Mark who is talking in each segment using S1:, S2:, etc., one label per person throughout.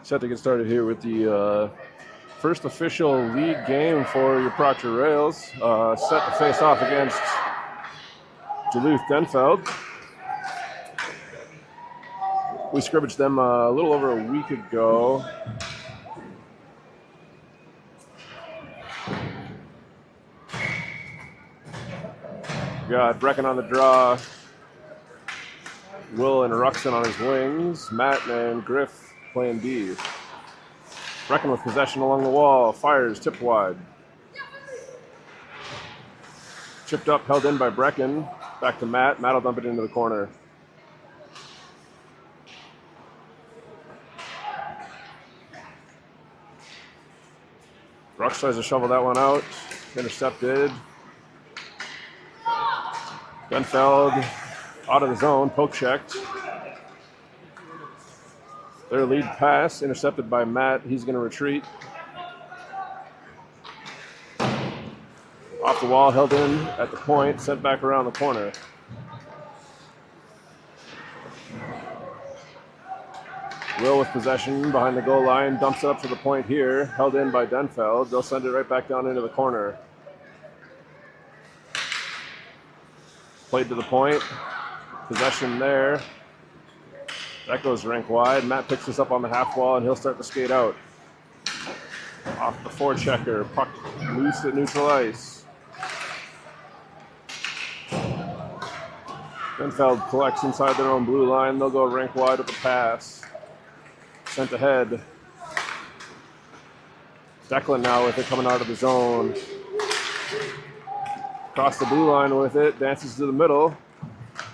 S1: Set to get started here with the first official league game for your Proctor Rails. Set to face off against Duluth Denfeld. We scrimmaged them a little over a week ago. Got Brecken on the draw, Will and Ruxin on his wings, Matt and Griff playing D. Brecken with possession along the wall, fires, tipped wide. Chipped up, held in by Brecken. Back to Matt. Matt will dump it into the corner. Rux tries to shovel that one out. Intercepted. Denfeld out of the zone, poke checked. Their lead pass intercepted by Matt. He's going to retreat. Off the wall, held in at the point, sent back around the corner. Will with possession behind the goal line, dumps it up to the point here, held in by Denfeld. They'll send it right back down into the corner. Played to the point, possession there. That goes rink wide. Matt picks this up on the half wall and he'll start to skate out. Off the forechecker, puck loose at neutral ice. Denfeld collects inside their own blue line. They'll go rink wide with the pass. Sent ahead. Declan now with it coming out of the zone. Across the blue line with it, dances to the middle.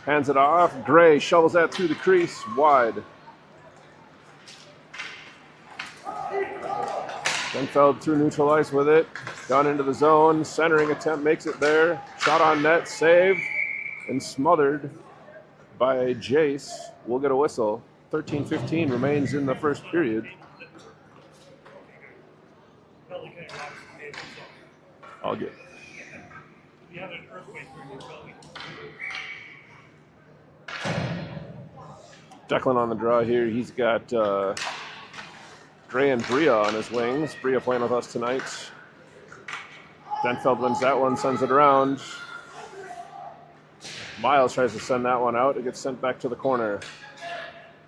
S1: Hands it off. Gray shovels that through the crease, wide. Denfeld through neutral ice with it. Down into the zone. Centering attempt makes it there. Shot on net, saved and smothered by Jace. We'll get a whistle. 13-15 remains in the first period. I'll get. Declan on the draw here. He's got Gray and Bria on his wings. Bria playing with us tonight. Denfeld wins that one, sends it around. Miles tries to send that one out. It gets sent back to the corner.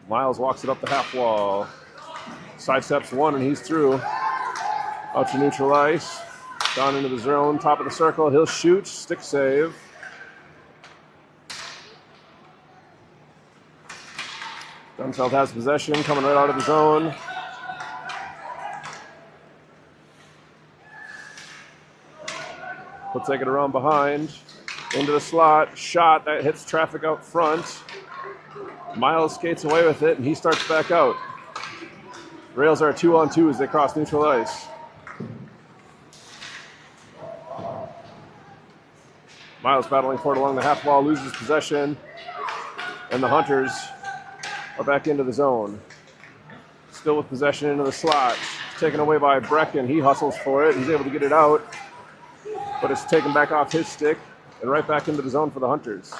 S1: Miles walks it up the half wall. Sidesteps one and he's through. Out to neutral ice. Down into the zone, top of the circle. He'll shoot, stick save. Denfeld has possession, coming right out of the zone. He'll take it around behind. Into the slot, shot that hits traffic out front. Miles skates away with it and he starts back out. Rails are 2-on-2 as they cross neutral ice. Miles battling for it along the half wall, loses possession, and the Hunters are back into the zone. Still with possession into the slot. Taken away by Brecken. He hustles for it. He's able to get it out, but it's taken back off his stick and right back into the zone for the Hunters.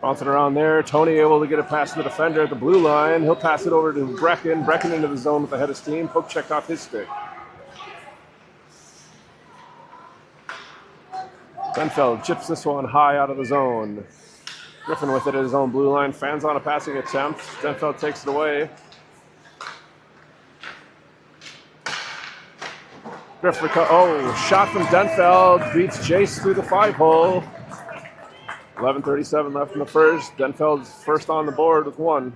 S1: Bouncing around there. Tony able to get it past the defender at the blue line. He'll pass it over to Brecken. Brecken into the zone with the head of steam. Poke checked off his stick. Denfeld chips this one high out of the zone. Griffin with it at his own blue line. Fans on a passing attempt. Denfeld takes it away. Griffin, shot from Denfeld. Beats Jace through the 5-hole. 11:37 left in the first. Denfeld's first on the board with one.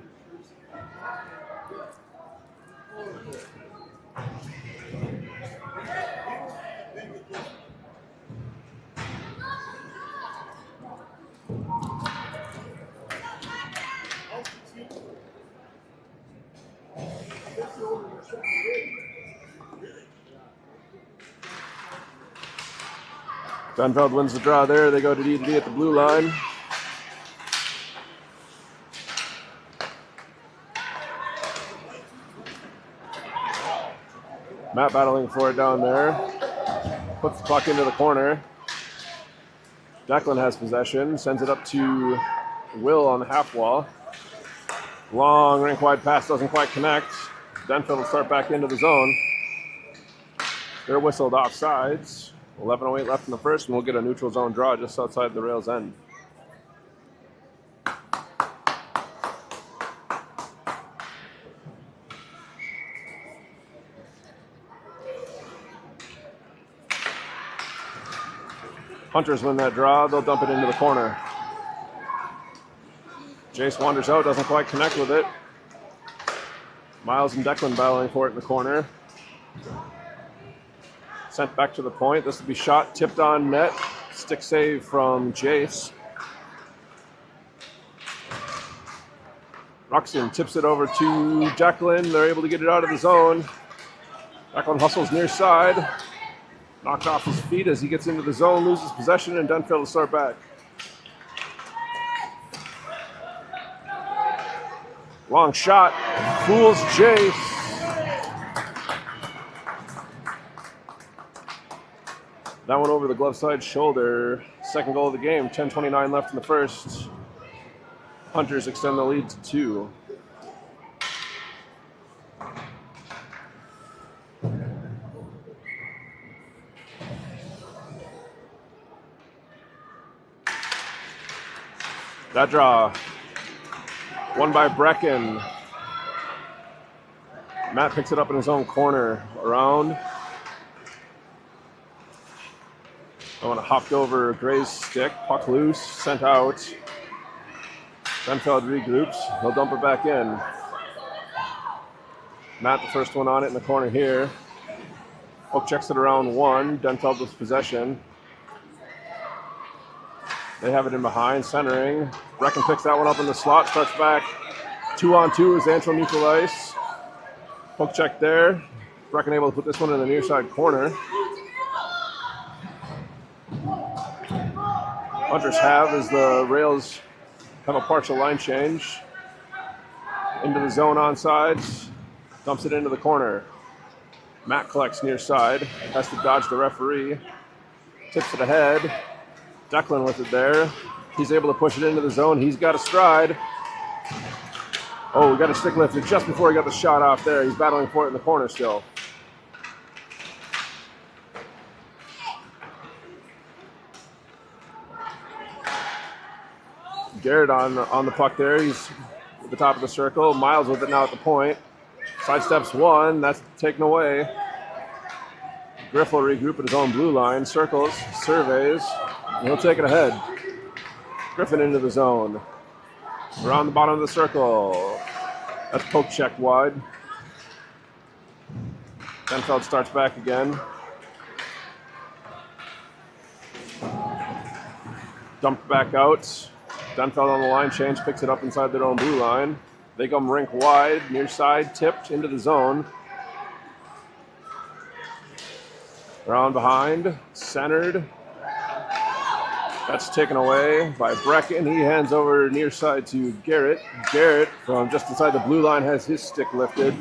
S1: Denfeld wins the draw there. They go to D at the blue line. Matt battling for it down there. Puts the puck into the corner. Declan has possession, sends it up to Will on the half wall. Long rink-wide pass doesn't quite connect. Denfeld will start back into the zone. They're whistled offsides. 11:08 left in the first, and we'll get a neutral zone draw just outside the rail's end. Hunters win that draw. They'll dump it into the corner. Jace wanders out, doesn't quite connect with it. Miles and Declan battling for it in the corner. Sent back to the point. This will be shot, tipped on net. Stick save from Jace. Ruxin tips it over to Declan. They're able to get it out of the zone. Declan hustles near side. Knocked off his feet as he gets into the zone, loses possession, and Denfeld will start back. Long shot, fools Jace. That one over the glove side shoulder. Second goal of the game, 10:29 left in the first. Hunters extend the lead to 2. That draw, won by Brecken. Matt picks it up in his own corner. Around. I want to hopped over Gray's stick. Puck loose, sent out. Denfeld regroups. He'll dump it back in. Matt, the first one on it in the corner here. Oak checks it around 1. Denfeld with possession. They have it in behind, centering. Brecken picks that one up in the slot, starts back. 2-on-2 as Antro neutral ice. Poke check there. Brecken able to put this one in the near side corner. Hunters have as the Rails have a partial line change. Into the zone on sides. Dumps it into the corner. Matt collects near side. Has to dodge the referee. Tips it ahead. Declan with it there. He's able to push it into the zone. He's got a stride. Oh, we got a stick lifted just before he got the shot off there. He's battling for it in the corner still. Garrett on the puck there. He's at the top of the circle. Miles with it now at the point. Sidesteps one. That's taken away. Griff will regroup at his own blue line. Circles, surveys, and he'll take it ahead. Griffin into the zone. Around the bottom of the circle. That's poke check wide. Denfeld starts back again. Dumped back out. Denfeld on the line change, picks it up inside their own blue line. They come rink wide, near side, tipped into the zone. Around behind, centered. That's taken away by Brecken. He hands over near side to Garrett. Garrett, from just inside the blue line, has his stick lifted.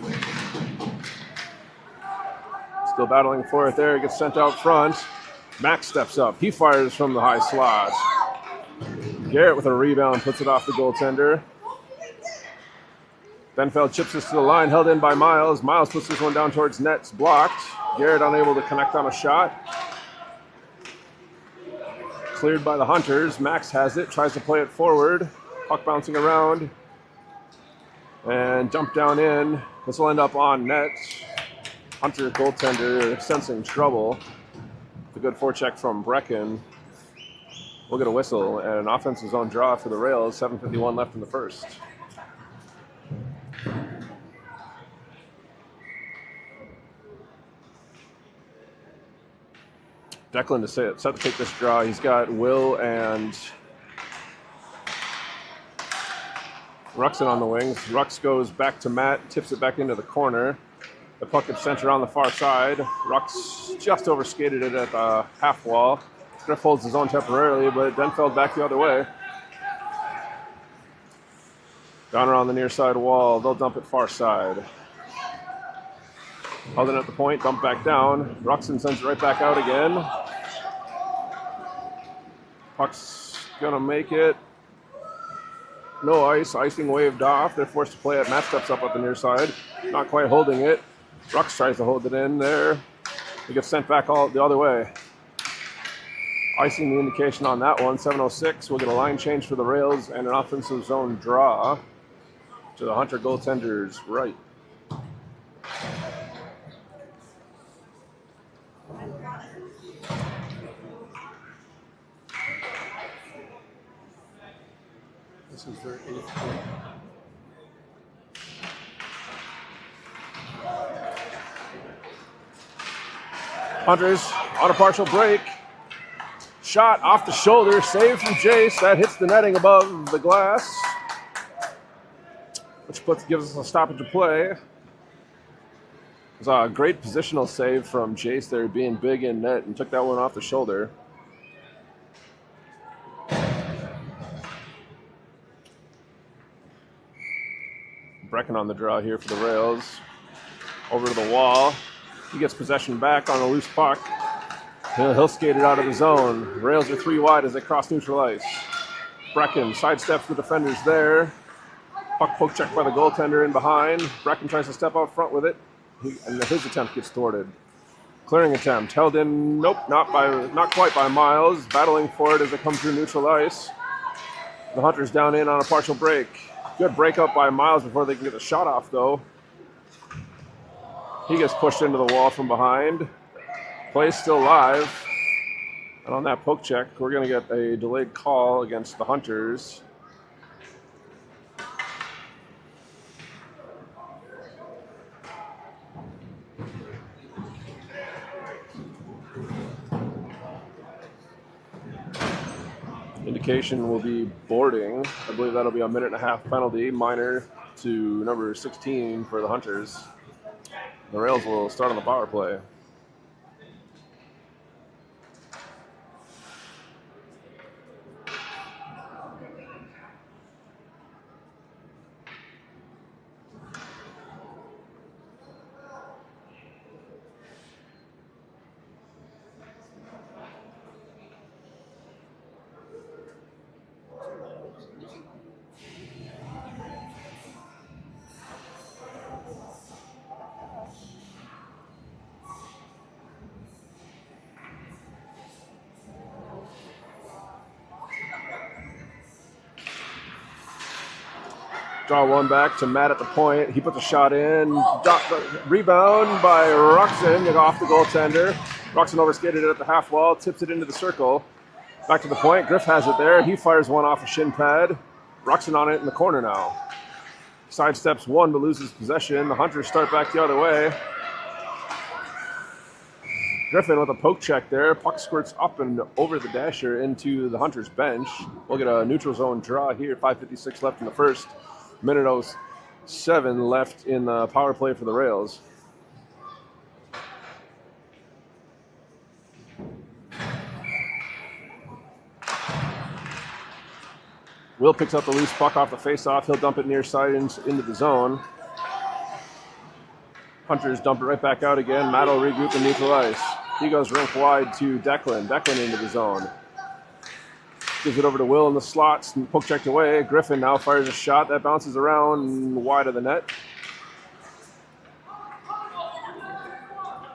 S1: Still battling for it there. He gets sent out front. Max steps up. He fires from the high slot. Garrett with a rebound puts it off the goaltender. Denfeld chips this to the line, held in by Miles. Miles puts this one down towards net. It's blocked. Garrett unable to connect on a shot. Cleared by the Hunters. Max has it, tries to play it forward. Puck bouncing around. And jump down in. This will end up on net. Hunter goaltender sensing trouble. A good forecheck from Brecken. We'll get a whistle and an offensive zone draw for the Rails. 7:51 left in the first. Declan to set to take this draw. He's got Will and Ruxin on the wings. Rux goes back to Matt, tips it back into the corner. The puck gets sent around the far side. Rux just overskated it at the half wall. Griff holds his own temporarily, but Denfeld back the other way. Down around the near side wall. They'll dump it far side. Held in at the point, dump back down. Ruxin sends it right back out again. Puck's gonna make it. no ice. Icing waved off. They're forced to play it. Matt steps up the near side. Not quite holding it. Rux tries to hold it in there. He gets sent back all the other way. Icing the indication on that one. 7:06. We'll get a line change for the Rails and an offensive zone draw to the Hunter goaltender's right.
S2: This is their 8th point.
S1: Hunters on a partial break. Shot off the shoulder, save from Jace. That hits the netting above the glass, which gives us a stoppage of play. It was a great positional save from Jace there, being big in net, and took that one off the shoulder. Brecken on the draw here for the Rails. Over to the wall. He gets possession back on a loose puck. He'll skate it out of the zone. Rails are 3 wide as they cross neutral ice. Brecken sidesteps the defenders there. Puck poke check by the goaltender in behind. Brecken tries to step out front with it, and his attempt gets thwarted. Clearing attempt held in. Nope, not quite by Miles. Battling for it as it comes through neutral ice. The Hunters down in on a partial break. Good breakup by Miles before they can get the shot off, though. He gets pushed into the wall from behind. Play's still live. And on that poke check, we're going to get a delayed call against the Hunters. Indication will be boarding. I believe that'll be a 1.5-minute penalty, minor to number 16 for the Hunters. The Rails will start on the power play. Draw one back to Matt at the point. He puts a shot in. Rebound by Ruxin off the goaltender. Ruxin overskated it at the half wall, tips it into the circle. Back to the point. Griff has it there. He fires one off a shin pad. Ruxin on it in the corner now. Sidesteps one but loses possession. The Hunters start back the other way. Griffin with a poke check there. Puck squirts up and over the dasher into the Hunters bench. We'll get a neutral zone draw here. 5:56 left in the first. 1:07 left in the power play for the Rails. Will picks up the loose puck off the faceoff. He'll dump it near side into the zone. Hunters dump it right back out again. Matt will regroup in neutral ice. He goes rink wide to Declan. Declan into the zone. Gives it over to Will in the slots. Poke checked away. Griffin now fires a shot that bounces around wide of the net.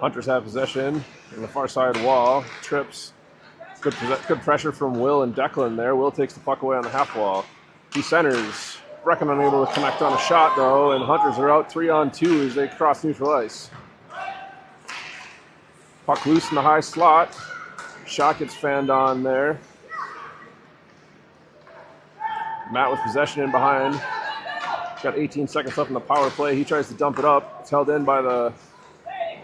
S1: Hunters have possession in the far side wall. Trips. Good pressure from Will and Declan there. Will takes the puck away on the half wall. He centers. Brecken unable to connect on a shot, though, and Hunters are out 3-on-2 as they cross neutral ice. Puck loose in the high slot. Shot gets fanned on there. Matt with possession in behind. Got 18 seconds left in the power play. He tries to dump it up. It's held in by the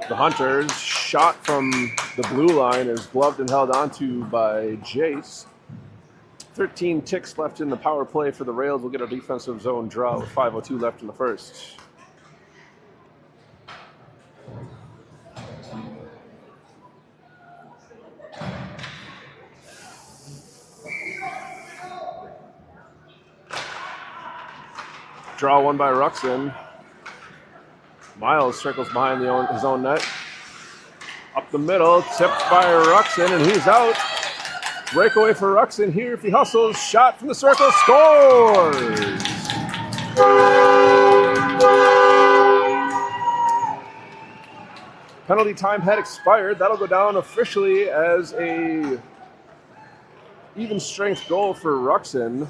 S1: Hunters. Shot from the blue line is gloved and held onto by Jace. 13 ticks left in the power play for the Rails. We'll get a defensive zone draw with 5:02 left in the first. Draw one by Ruxin. Miles circles behind his own net. Up the middle, tipped by Ruxin, and he's out. Breakaway for Ruxin here. If he hustles, shot from the circle, scores! Penalty time had expired. That'll go down officially as a even strength goal for Ruxin.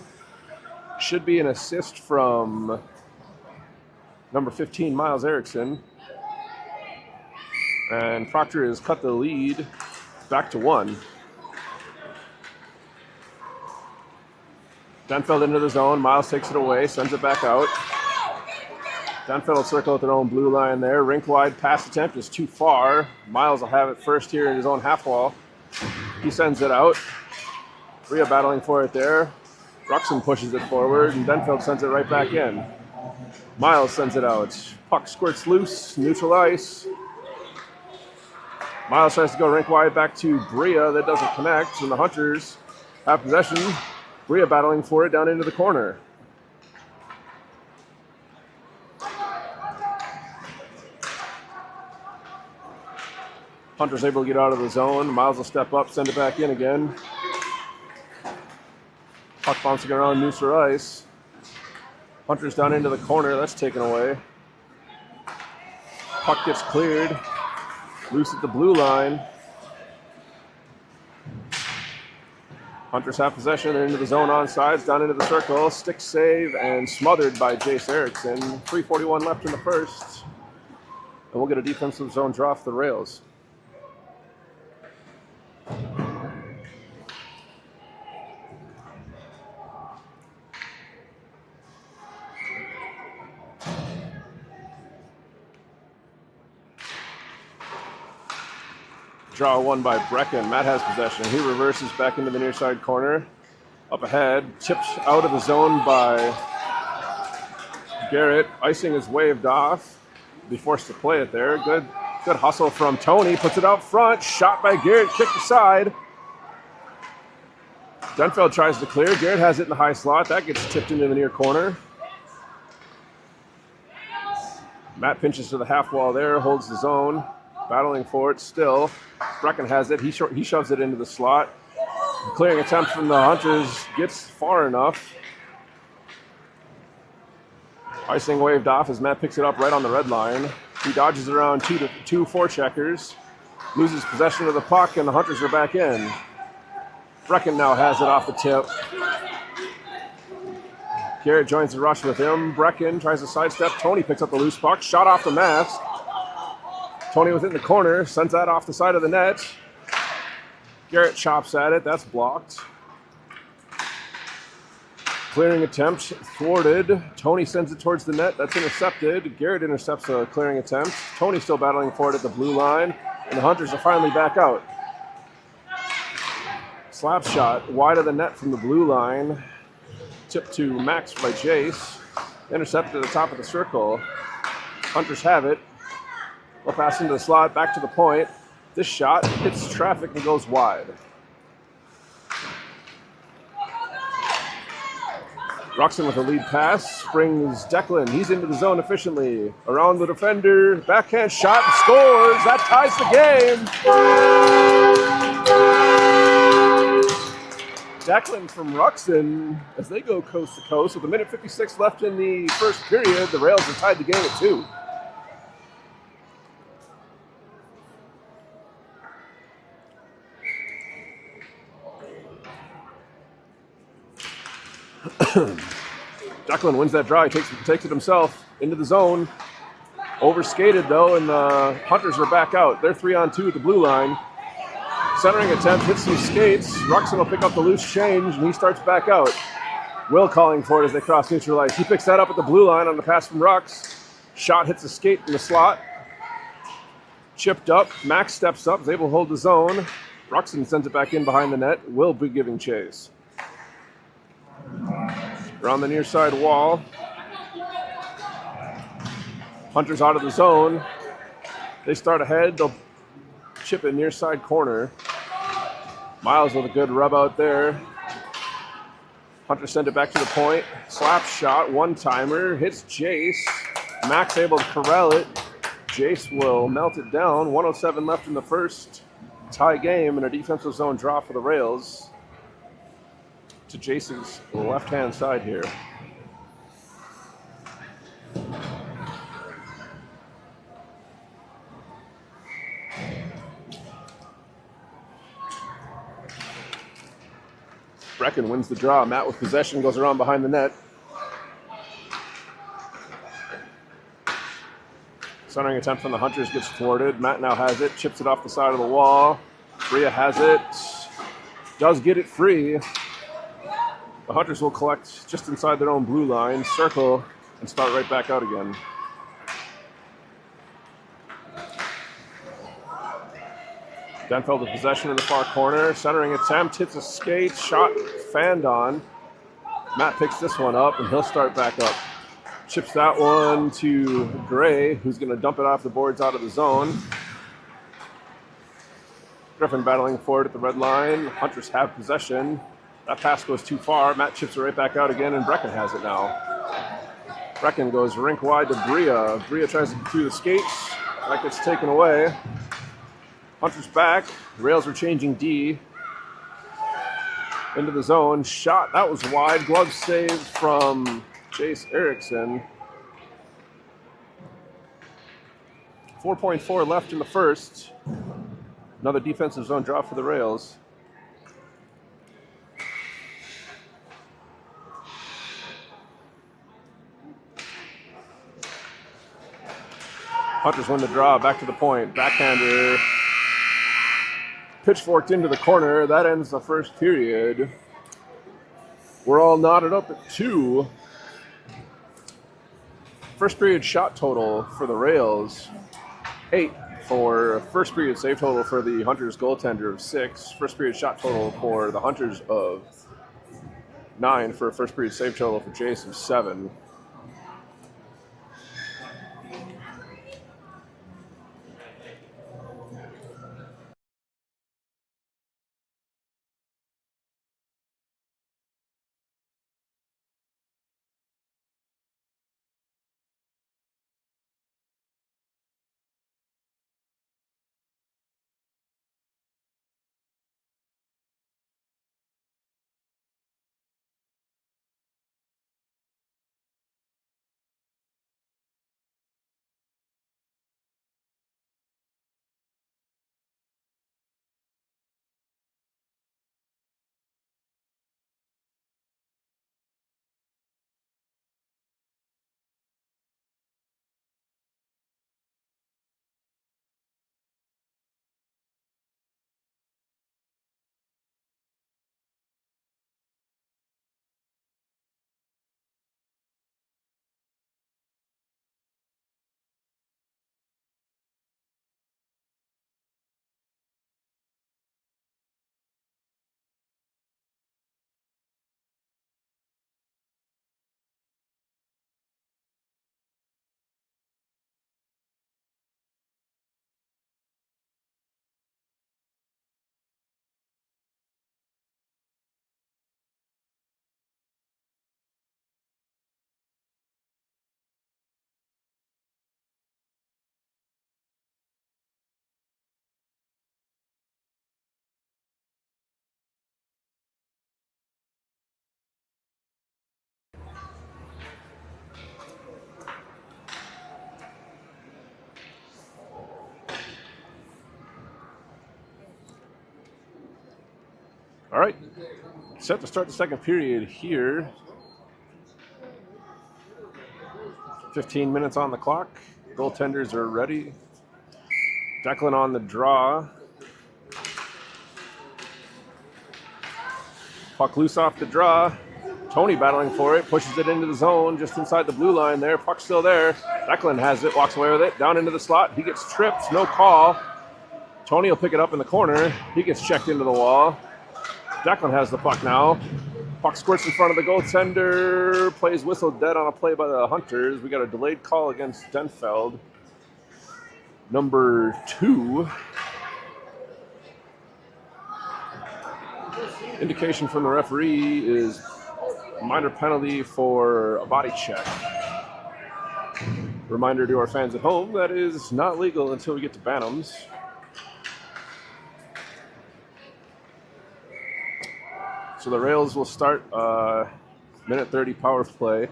S1: Should be an assist from number 15, Miles Erickson. And Proctor has cut the lead back to 1. Denfeld into the zone. Miles takes it away, sends it back out. Denfeld will circle at their own blue line there. Rink wide pass attempt is too far. Miles will have it first here in his own half wall. He sends it out. Bria battling for it there. Ruxin pushes it forward, and Denfeld sends it right back in. Miles sends it out. Puck squirts loose, neutral ice. Miles tries to go rink wide back to Bria. That doesn't connect, and the Hunters have possession. Bria battling for it down into the corner. Hunter's able to get out of the zone. Miles will step up, send it back in again. Puck bouncing around neutral ice. Hunter's down into the corner. That's taken away. Puck gets cleared. Loose at the blue line. Hunters have possession. They're into the zone on sides. Down into the circle. Stick save and smothered by Jace Erickson. 3:41 left in the first. And we'll get a defensive zone draw for the Rails. Draw one by Brecken. Matt has possession. He reverses back into the near side corner. Up ahead. Tipped out of the zone by Garrett. Icing is waved off. Be forced to play it there. Good hustle from Tony. Puts it out front. Shot by Garrett. Kicked aside. Denfeld tries to clear. Garrett has it in the high slot. That gets tipped into the near corner. Matt pinches to the half wall there. Holds the zone. Battling for it still. Brecken has it. He shoves it into the slot. The clearing attempt from the Hunters gets far enough. Icing waved off as Matt picks it up right on the red line. He dodges around two forecheckers. Loses possession of the puck, and the Hunters are back in. Brecken now has it off the tip. Garrett joins the rush with him. Brecken tries to sidestep. Tony picks up the loose puck. Shot off the mask. Tony within the corner, sends that off the side of the net. Garrett chops at it, that's blocked. Clearing attempt, thwarted. Tony sends it towards the net, that's intercepted. Garrett intercepts a clearing attempt. Tony still battling for it at the blue line, and the Hunters are finally back out. Slap shot, wide of the net from the blue line. Tip to Max by Jace. Intercepted at the top of the circle. Hunters have it. We'll pass into the slot, back to the point. This shot hits traffic and goes wide. Ruxin with a lead pass, springs Declan. He's into the zone efficiently. Around the defender, backhand shot and scores. That ties the game. Declan from Ruxin as they go coast to coast. With a minute 56 left in the first period, the Rails have tied the game at 2. Declan wins that draw. He takes it himself into the zone. Overskated though, and the Hunters are back out. They're 3-on-2 at the blue line. Centering attempt hits some skates. Ruxin will pick up the loose change, and he starts back out. Will calling for it as they cross neutral ice. He picks that up at the blue line on the pass from Rux. Shot hits a skate in the slot. Chipped up. Max steps up, is able to hold the zone. Ruxin sends it back in behind the net. Will be giving chase. Around the near side wall. Hunters out of the zone. They start ahead. They'll chip it near side corner. Miles with a good rub out there. Hunters send it back to the point. Slap shot, one-timer. Hits Jace. Max able to corral it. Jace will melt it down. 1:07 left in the first. Tie game and a defensive zone draw for the Rails. to Jason's left-hand side here. Brecken wins the draw. Matt with possession goes around behind the net. Centering attempt from the Hunters gets thwarted. Matt now has it, chips it off the side of the wall. Bria has it, does get it free. The Hunters will collect just inside their own blue line, circle, and start right back out again. Denfeld with possession in the far corner. Centering attempt, hits a skate, shot fanned on. Matt picks this one up, and he'll start back up. Chips that one to Gray, who's going to dump it off the boards out of the zone. Griffin battling forward at the red line. Hunters have possession. That pass goes too far. Matt chips it right back out again, and Brecken has it now. Brecken goes rink wide to Bria. Bria tries to get through the skates. That gets taken away. Hunters back. Rails are changing D. Into the zone. Shot. That was wide. Glove save from Chase Erickson. 4.4 left in the first. Another defensive zone drop for the Rails. Hunters win the draw. Back to the point. Backhander. Pitchforked into the corner. That ends the first period. We're all knotted up at 2. First period shot total for the Rails, 8. For first period save total for the Hunters goaltender of 6. First period shot total for the Hunters of 9. For a first period save total for Jace of 7. All right, set to start the second period here. 15 minutes on the clock. Goaltenders are ready. Declan on the draw. Puck loose off the draw. Tony battling for it, pushes it into the zone just inside the blue line there. Puck's still there. Declan has it, walks away with it, down into the slot. He gets tripped, no call. Tony will pick it up in the corner. He gets checked into the wall. Declan has the puck now. Puck squirts in front of the goaltender. Plays whistle dead on a play by the Hunters. We got a delayed call against Denfeld. Number 2. Indication from the referee is a minor penalty for a body check. Reminder to our fans at home, that is not legal until we get to Bantams. So the Rails will start minute 30 power play.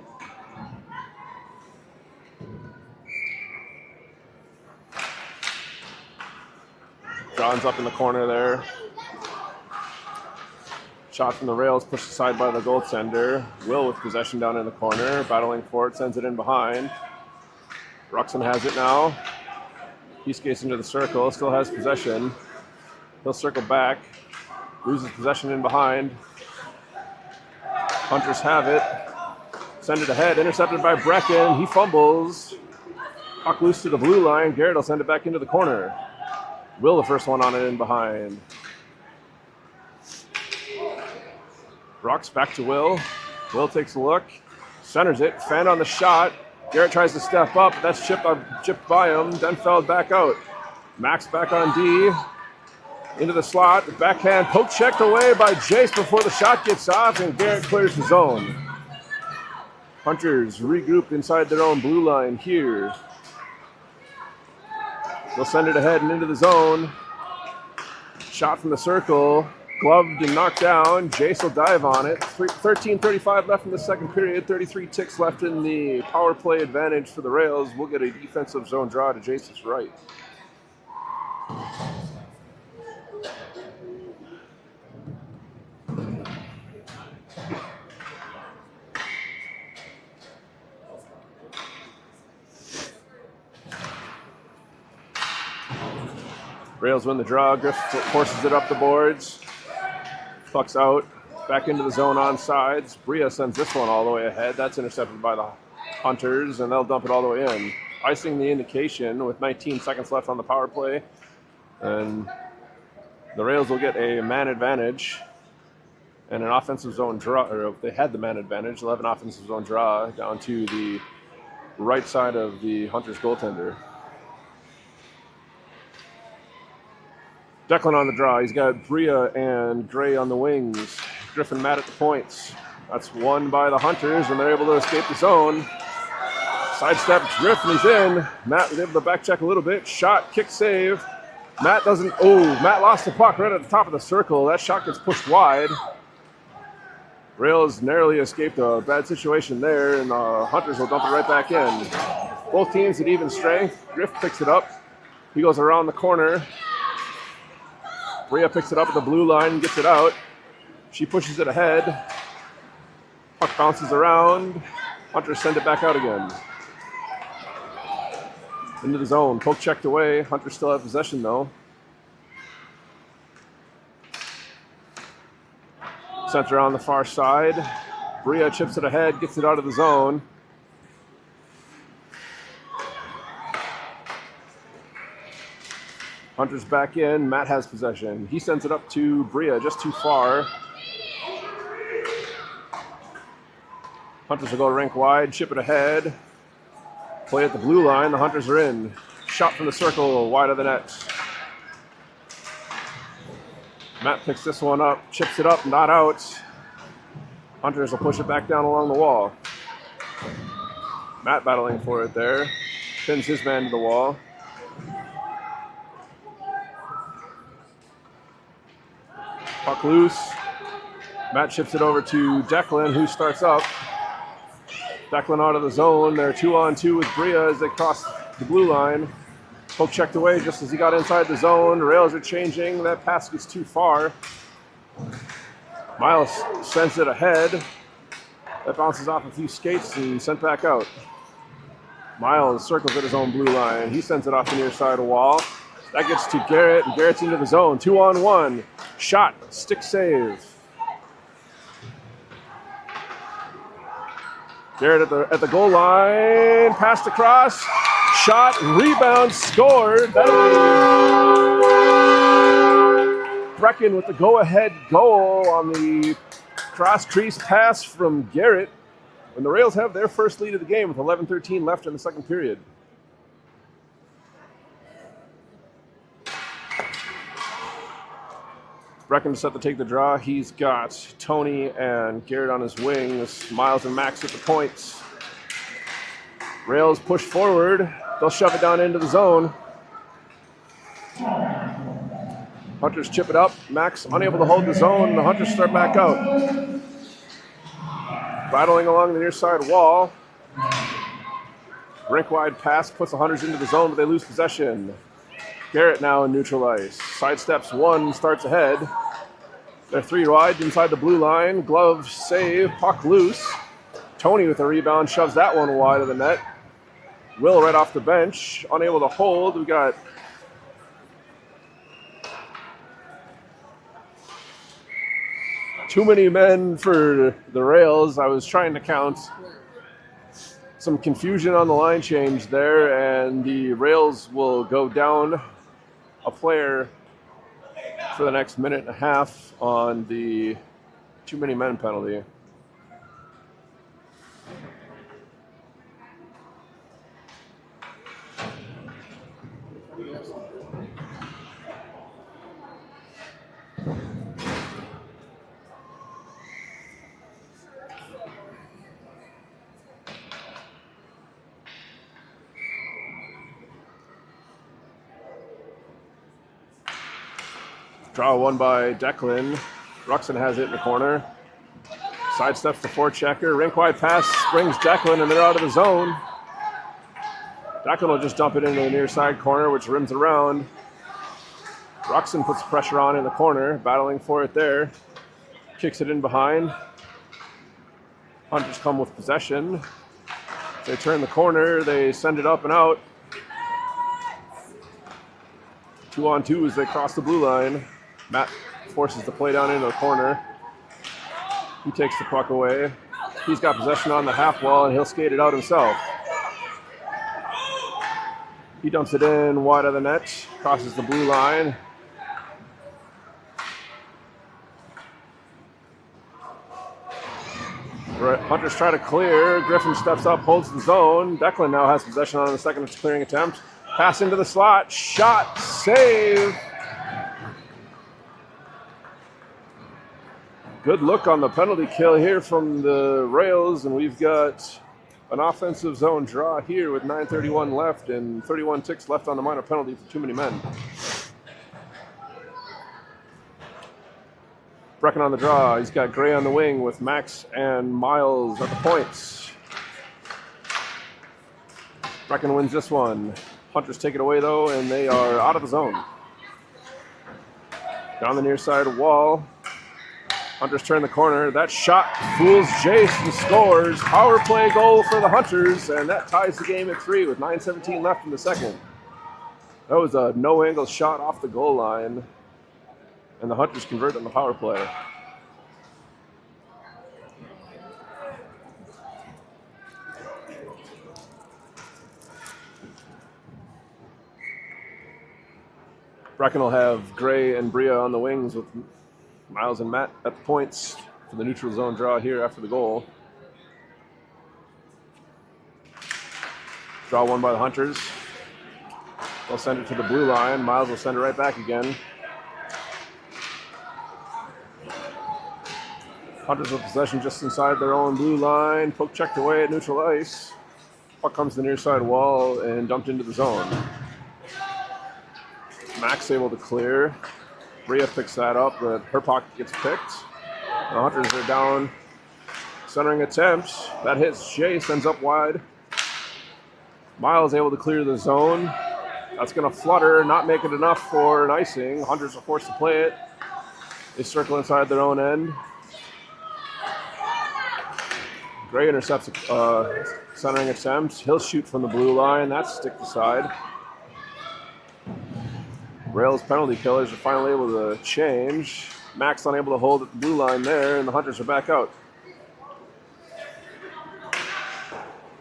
S1: John's up in the corner there. Shot from the Rails, pushed aside by the goaltender. Will with possession down in the corner, battling for it, sends it in behind. Ruxin has it now. He skates into the circle, still has possession. He'll circle back, loses possession in behind. Hunters have it. Send it ahead, intercepted by Brecken. He fumbles. Puck loose to the blue line. Garrett will send it back into the corner. Will the first one on it in behind. Rocks back to Will. Will takes a look. Centers it. Fan on the shot. Garrett tries to step up. That's chipped by him. Denfeld back out. Max back on D. Into the slot. Backhand poke checked away by Jace before the shot gets off, and Garrett clears the zone. Hunters regroup inside their own blue line here. They'll send it ahead and into the zone. Shot from the circle. Gloved and knocked down. Jace will dive on it. 13:35 left in the second period. 33 ticks left in the power play advantage for the Rails. We'll get a defensive zone draw to Jace's right. Rails win the draw. Griff forces it up the boards. Puck's out. Back into the zone on sides. Bria sends this one all the way ahead. That's intercepted by the Hunters, and they'll dump it all the way in. Icing the indication with 19 seconds left on the power play. And the Rails will get a man advantage and an offensive zone draw. Or if they had the man advantage, they'll have an offensive zone draw down to the right side of the Hunters goaltender. Declan on the draw. He's got Bria and Gray on the wings. Griffin Matt at the points. That's won by the Hunters, and they're able to escape the zone. Sidestep Griffin, he's in. Matt was able to back check a little bit. Shot, kick, save. Matt doesn't. Oh, Matt lost the puck right at the top of the circle. That shot gets pushed wide. Rails narrowly escaped a bad situation there, and the Hunters will dump it right back in. Both teams at even strength. Griff picks it up. He goes around the corner. Bria picks it up at the blue line and gets it out. She pushes it ahead. Puck bounces around. Hunters send it back out again. Into the zone. Poke checked away. Hunters still have possession though. Center on the far side. Bria chips it ahead, gets it out of the zone. Hunters back in. Matt has possession. He sends it up to Bria, just too far. Hunters will go rink wide, chip it ahead. Play at the blue line. The Hunters are in. Shot from the circle, wide of the net. Matt picks this one up, chips it up, not out. Hunters will push it back down along the wall. Matt battling for it there. Pins his man to the wall. Puck loose. Matt chips it over to Declan, who starts up. Declan out of the zone. They're 2-on-2 with Bria as they cross the blue line. Poke checked away just as he got inside the zone. Rails are changing. That pass gets too far. Miles sends it ahead. That bounces off a few skates and sent back out. Miles circles at his own blue line. He sends it off the near side wall. That gets to Garrett, and Garrett's into the zone. 2-on-1. Shot, stick save. Garrett at the goal line. Passed across. Shot, rebound, scored. Brecken with the go-ahead goal on the cross-crease pass from Garrett. And the Rails have their first lead of the game with 11:13 left in the second period. Brecken set to take the draw. He's got Tony and Garrett on his wings. Miles and Max at the points. Rails push forward. They'll shove it down into the zone. Hunters chip it up. Max unable to hold the zone. The Hunters start back out. Battling along the near side wall. Rink wide pass puts the Hunters into the zone, but they lose possession. Garrett now in neutral ice. Sidesteps one, starts ahead. They're 3 wide inside the blue line. Glove save, puck loose. Tony with a rebound shoves that one wide of the net. Will right off the bench, unable to hold. We got too many men for the Rails. I was trying to count. Some confusion on the line change there, and the Rails will go down a player for the next minute and a half on the too many men penalty. Draw one by Declan. Ruxin has it in the corner. Sidesteps the forechecker. Rink wide pass brings Declan, and they're out of the zone. Declan will just dump it into the near side corner, which rims around. Ruxin puts pressure on in the corner, battling for it there. Kicks it in behind. Hunters come with possession. They turn the corner. They send it up and out. 2-on-2 as they cross the blue line. Matt forces the play down into the corner. He takes the puck away. He's got possession on the half wall, and he'll skate it out himself. He dumps it in wide of the net, crosses the blue line. Hunters try to clear. Griffin steps up, holds the zone. Declan now has possession on the second clearing attempt. Pass into the slot. Shot. Save. Good look on the penalty kill here from the Rails, and we've got an offensive zone draw here with 9:31 left and 31 ticks left on the minor penalty for too many men. Brecken on the draw. He's got Gray on the wing with Max and Miles at the points. Brecken wins this one. Hunters take it away, though, and they are out of the zone. Down the near side wall. Hunters turn the corner. That shot fools Jace and scores. Power play goal for the Hunters, and that ties the game at 3 with 9:17 left in the second. That was a no-angle shot off the goal line, and the Hunters convert on the power play. Brecken will have Gray and Bria on the wings with Miles and Matt at the points for the neutral zone draw here after the goal. Draw one by the Hunters. They'll send it to the blue line. Miles will send it right back again. Hunters with possession just inside their own blue line. Poke checked away at neutral ice. Puck comes to the near side wall and dumped into the zone. Max able to clear. Bria picks that up, but her pocket gets picked. The Hunters are down. Centering attempt. That hits Jace, ends up wide. Miles able to clear the zone. That's going to flutter, not make it enough for an icing. Hunters are forced to play it. They circle inside their own end. Gray intercepts a centering attempt. He'll shoot from the blue line. That's stick to side. Rails penalty killers are finally able to change. Max unable to hold at the blue line there, and the Hunters are back out.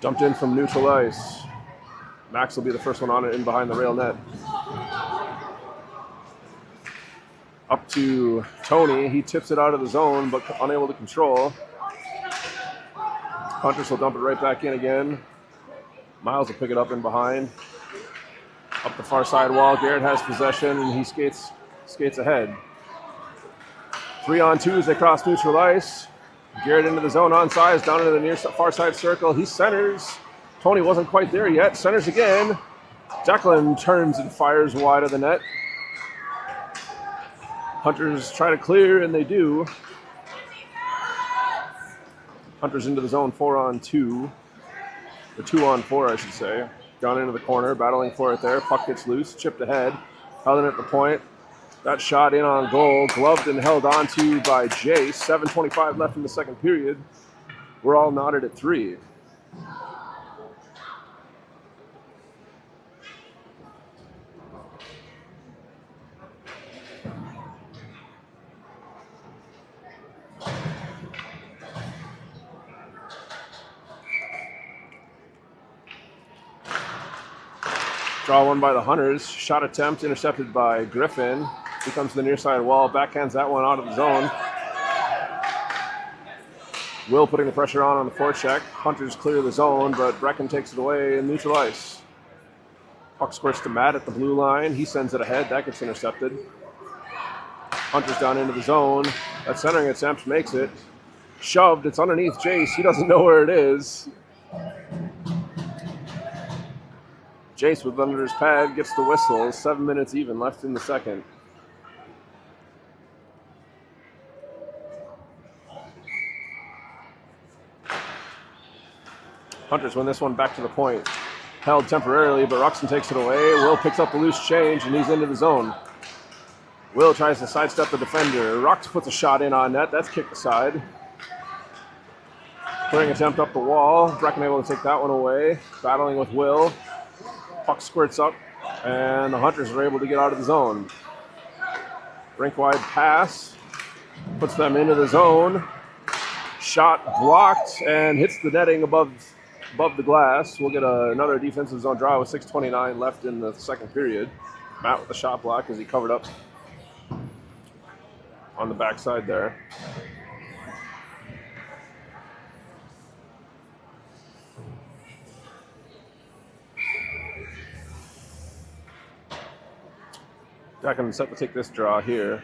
S1: Dumped in from neutral ice. Max will be the first one on it in behind the rail net. Up to Tony. He tips it out of the zone, but unable to control. Hunters will dump it right back in again. Miles will pick it up in behind. Up the far side wall, Garrett has possession, and he skates ahead. 3-on-2 as they cross neutral ice. Garrett into the zone on sides, down into the near far side circle. He centers. Tony wasn't quite there yet. Centers again. Declan turns and fires wide of the net. Hunters try to clear, and they do. Hunters into the zone 4-on-2. Or 2-on-4, I should say. Gone into the corner, battling for it there. Puck gets loose, chipped ahead. Held in at the point. That shot in on goal. Gloved and held onto by Jace. 7:25 left in the second period. We're all knotted at 3. Draw one by the Hunters. Shot attempt intercepted by Griffin. He comes to the near side wall. Backhands that one out of the zone. Will putting the pressure on the forecheck. Hunters clear the zone, but Brecken takes it away in neutral ice. Puck squirts to Matt at the blue line. He sends it ahead. That gets intercepted. Hunters down into the zone. That centering attempt makes it. Shoved. It's underneath Jace. He doesn't know where it is. Jace with under his pad gets the whistle. 7 minutes even left in the second. Hunters win this one back to the point. Held temporarily, but Ruxin takes it away. Will picks up the loose change, and he's into the zone. Will tries to sidestep the defender. Rux puts a shot in on net. That's kicked aside. Clearing attempt up the wall. Brecken able to take that one away. Battling with Will. Puck squirts up, and the Hunters are able to get out of the zone. Rink-wide pass. Puts them into the zone. Shot blocked and hits the netting above the glass. We'll get another defensive zone draw with 6:29 left in the second period. Matt with the shot block as he covered up on the backside there. Declan set to take this draw here.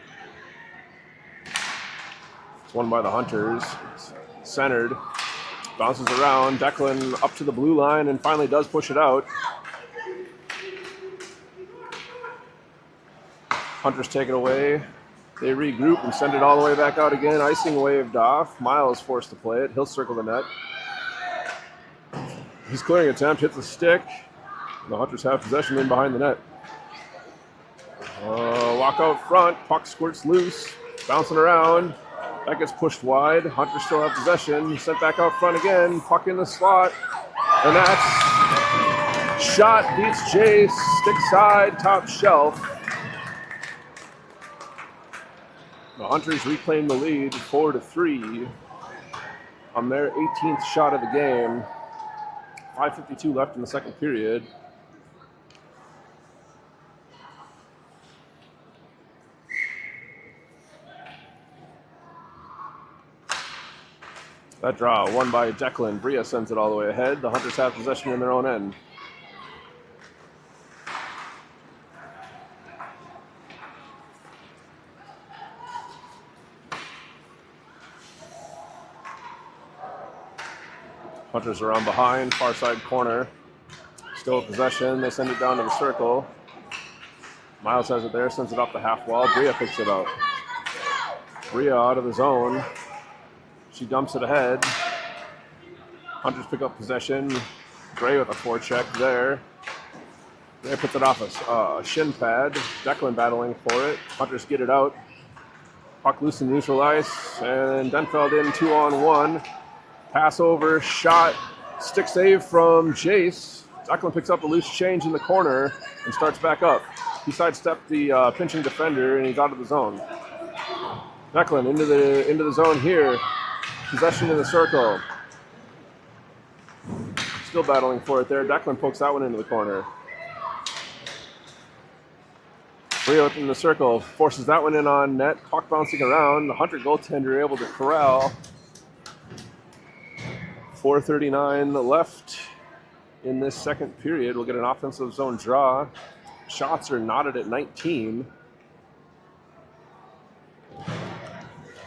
S1: It's won by the Hunters. It's centered. Bounces around. Declan up to the blue line and finally does push it out. Hunters take it away. They regroup and send it all the way back out again. Icing waved off. Miles forced to play it. He'll circle the net. His clearing attempt hits the stick. The Hunters have possession in behind the net. Walk out front. Puck squirts loose. Bouncing around. That gets pushed wide. Hunters still have possession. Sent back out front again. Puck in the slot. And that's shot beats Jace. Stick side, top shelf. The Hunters reclaim the lead 4-3 on their 18th shot of the game. 5:52 left in the second period. That draw, won by Declan. Bria sends it all the way ahead. The Hunters have possession in their own end. Hunters around behind, far side corner. Still in possession. They send it down to the circle. Miles has it there, sends it up the half wall. Bria picks it up. Bria out of the zone. She dumps it ahead. Hunters pick up possession. Gray with a forecheck there. Gray puts it off a shin pad. Declan battling for it. Hunters get it out. Puck loose in neutral ice. And Denfeld in 2-on-1. Pass over, shot, stick save from Jace. Declan picks up a loose change in the corner and starts back up. He sidestepped the pinching defender and he's out of the zone. Declan into the zone here. Possession in the circle. Still battling for it there. Declan pokes that one into the corner. Rio in the circle. Forces that one in on net. Puck bouncing around. The Hunter goaltender able to corral. 4:39 left in this second period. We'll get an offensive zone draw. Shots are knotted at 19.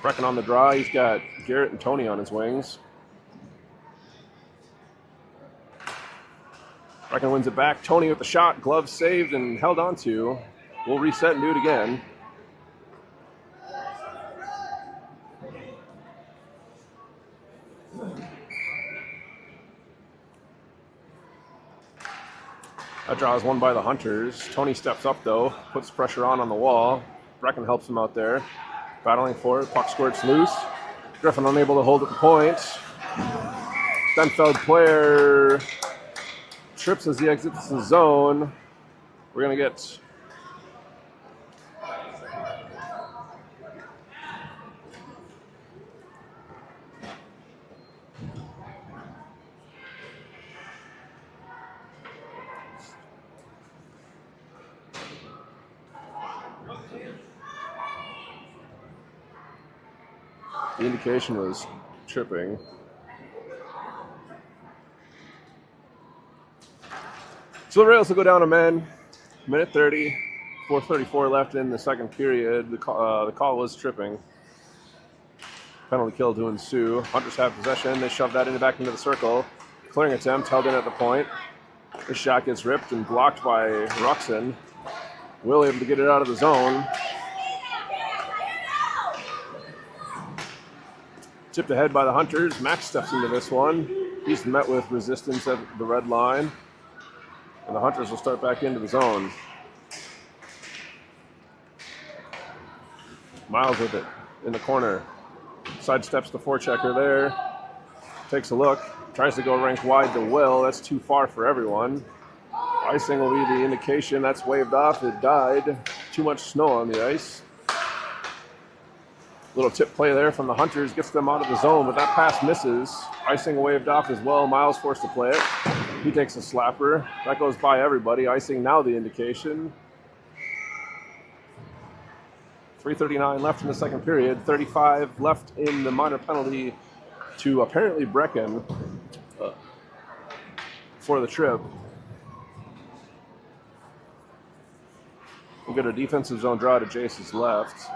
S1: Brecken on the draw. He's got Garrett and Tony on his wings. Brecken wins it back. Tony with the shot. Glove saved and held onto. We'll reset and do it again. That draw is won by the Hunters. Tony steps up though, puts pressure on the wall. Brecken helps him out there. Battling for it, puck squirts loose. Griffin unable to hold at the point. Denfeld player trips as he exits the zone. We're going to get the indication was tripping. So the Rails will go down a man. Minute 30, 4:34 left in the second period. The call was tripping. Penalty kill to ensue. Hunters have possession. They shove that back into the circle. Clearing attempt held in at the point. The shot gets ripped and blocked by Ruxin. Will able to get it out of the zone. Tipped ahead by the Hunters. Max steps into this one. He's met with resistance at the red line. And the Hunters will start back into the zone. Miles with it in the corner. Sidesteps the forechecker there. Takes a look. Tries to go rink wide to Will. That's too far for everyone. Icing will be the indication. That's waved off. It died. Too much snow on the ice. Little tip play there from the Hunters. Gets them out of the zone, but that pass misses. Icing waved off as well. Miles forced to play it. He takes a slapper. That goes by everybody. Icing now the indication. 3:39 left in the second period. 35 left in the minor penalty to apparently Brecken for the trip. We'll get a defensive zone draw to Jace's left.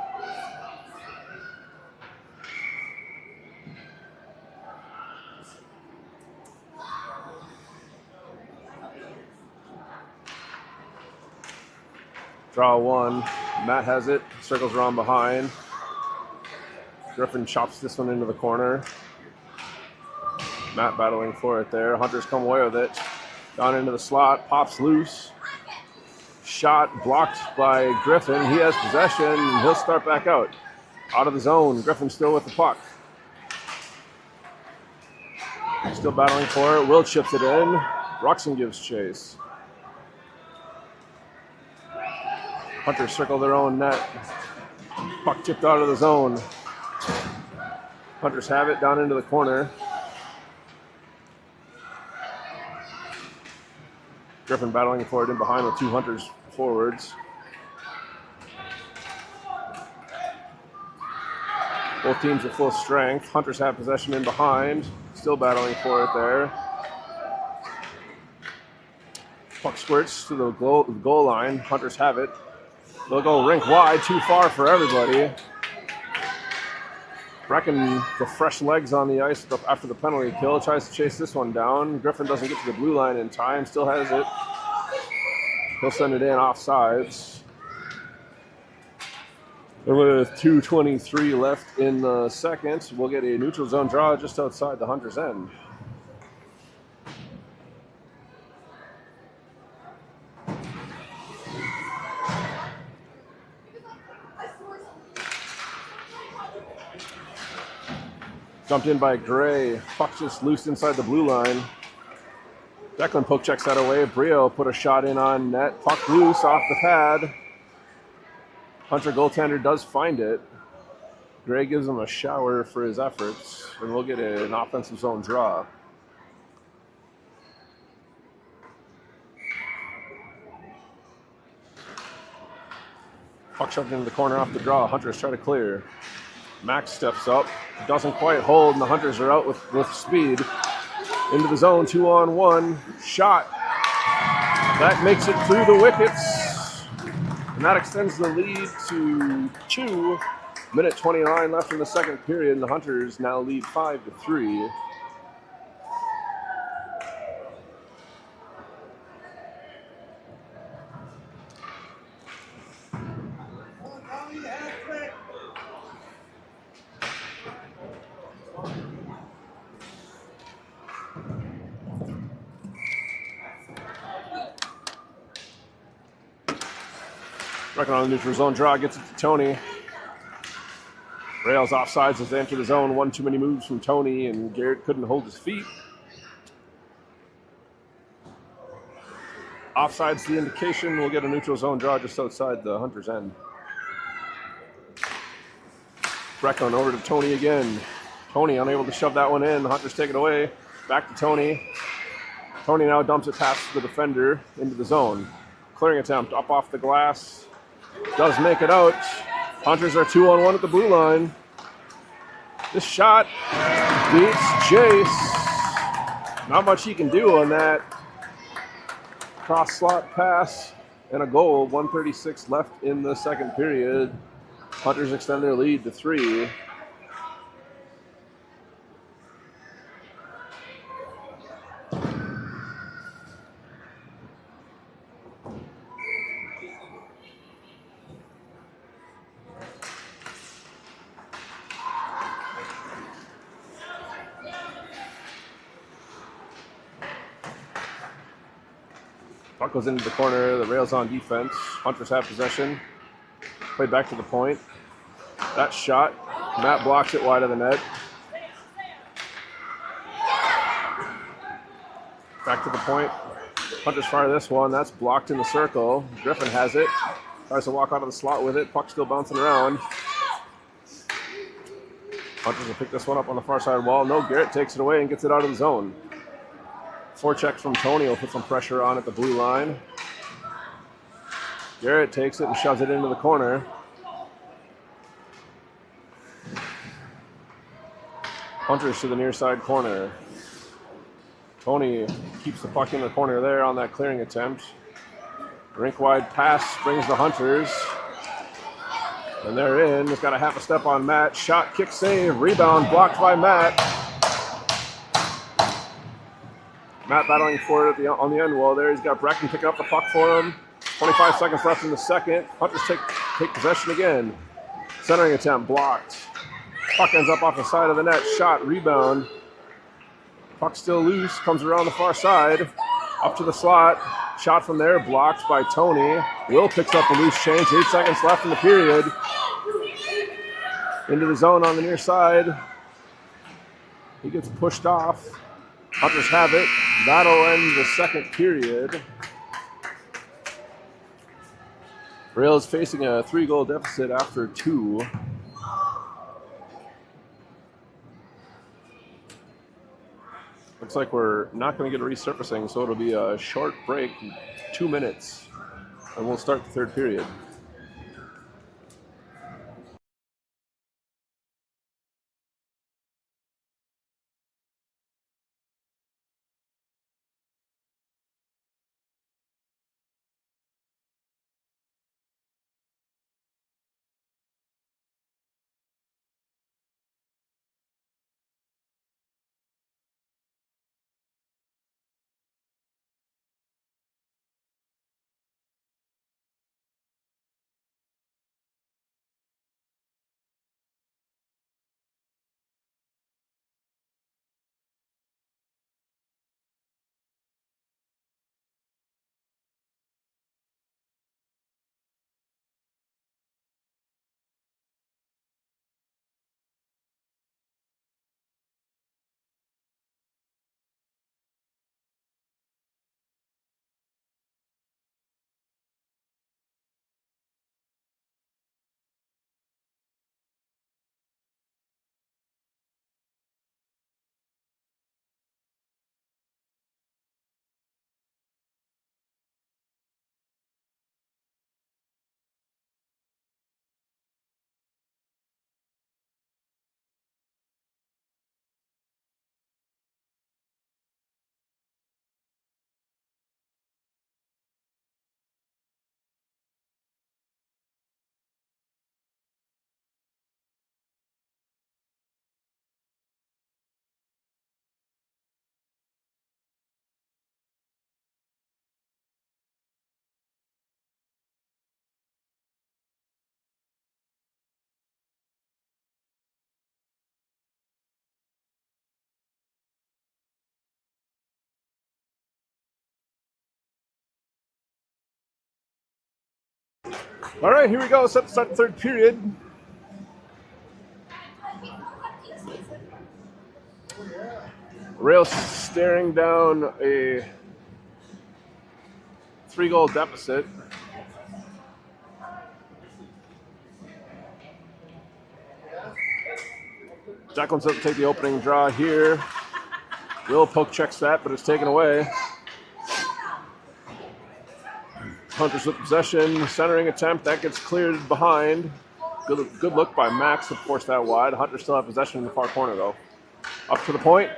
S1: Draw one. Matt has it. Circles around behind. Griffin chops this one into the corner. Matt battling for it there. Hunters come away with it. Down into the slot. Pops loose. Shot blocked by Griffin. He has possession. He'll start back out. Out of the zone. Griffin still with the puck. Still battling for it. Will chips it in. Ruxin gives chase. Hunters circle their own net. Puck tipped out of the zone. Hunters have it down into the corner. Griffin battling for it in behind with two Hunters forwards. Both teams at full strength. Hunters have possession in behind. Still battling for it there. Puck squirts to the goal line. Hunters have it. They'll go rink wide, too far for everybody. Brecken, the fresh legs on the ice after the penalty kill, tries to chase this one down. Griffin doesn't get to the blue line in time, still has it. He'll send it in offsides. And with 2:23 left in the second, we'll get a neutral zone draw just outside the Hunters' end. Jumped in by Gray. Puck just loose inside the blue line. Declan poke checks that away. Brio put a shot in on net. Puck loose off the pad. Hunter goaltender does find it. Gray gives him a shower for his efforts, and we'll get an offensive zone draw. Puck shoved into the corner off the draw. Hunters try to clear. Max steps up, doesn't quite hold, and the Hunters are out with speed. Into the zone, 2-on-1, shot. That makes it through the wickets, and that extends the lead to 2. Minute 29 left in the second period, and the Hunters now lead 5-3. Brecken on the neutral zone draw, gets it to Tony. Rails offsides as they enter the zone. One too many moves from Tony, and Garrett couldn't hold his feet. Offside's the indication. We'll get a neutral zone draw just outside the Hunter's end. Brecken over to Tony again. Tony unable to shove that one in. The Hunters take it away. Back to Tony. Tony now dumps it past the defender into the zone. Clearing attempt up off the glass. Does make it out. Hunters are 2-on-1 at the blue line. This shot beats Jace. Not much he can do on that cross slot pass and a goal. 1:36 left in the second period. Hunters extend their lead to 3. Puck goes into the corner. The Rails on defense. Hunters have possession. Played back to the point. That shot. Matt blocks it wide of the net. Back to the point. Hunters fire this one. That's blocked in the circle. Griffin has it. Tries to walk out of the slot with it. Puck still bouncing around. Hunters will pick this one up on the far side wall. No, Garrett takes it away and gets it out of the zone. Forecheck from Tony will put some pressure on at the blue line. Garrett takes it and shoves it into the corner. Hunters to the near side corner. Tony keeps the puck in the corner there on that clearing attempt. Rink-wide pass brings the Hunters. And they're in. He's got a half a step on Matt. Shot, kick, save, rebound, blocked by Matt. Matt battling for it on the end wall there. He's got Brecken picking up the puck for him. 25 seconds left in the second. Hunters take possession again. Centering attempt blocked. Puck ends up off the side of the net. Shot, rebound. Puck still loose. Comes around the far side. Up to the slot. Shot from there. Blocked by Tony. Will picks up the loose change. 8 seconds left in the period. Into the zone on the near side. He gets pushed off. Hunters have it. That'll end the second period. Rails facing a 3-goal deficit after 2. Looks like we're not going to get a resurfacing, so it'll be a short break, 2 minutes, and we'll start the third period. All right, here we go. Set to start the third period. Rails staring down a 3-goal deficit. Declan's up to take the opening draw here. Will poke checks that, but it's taken away. Hunters with possession, centering attempt, that gets cleared behind. Good look by Max to force that wide. Hunters still have possession in the far corner though. Up to the point.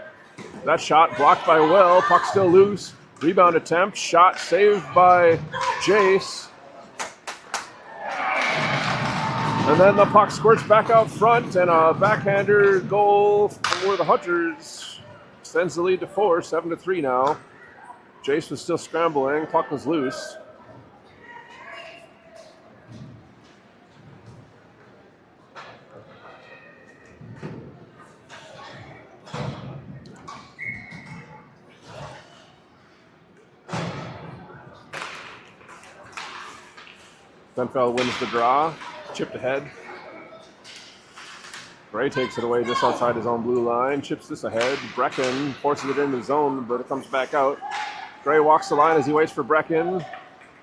S1: That shot blocked by Will. Puck still loose. Rebound attempt. Shot saved by Jace. And then the puck squirts back out front, and a backhander goal for the Hunters. Extends the lead to 4, 7-3 now. Jace was still scrambling. Puck was loose. Denfeld wins the draw. Chipped ahead. Gray takes it away just outside his own blue line. Chips this ahead. Brecken forces it into the zone, but it comes back out. Gray walks the line as he waits for Brecken.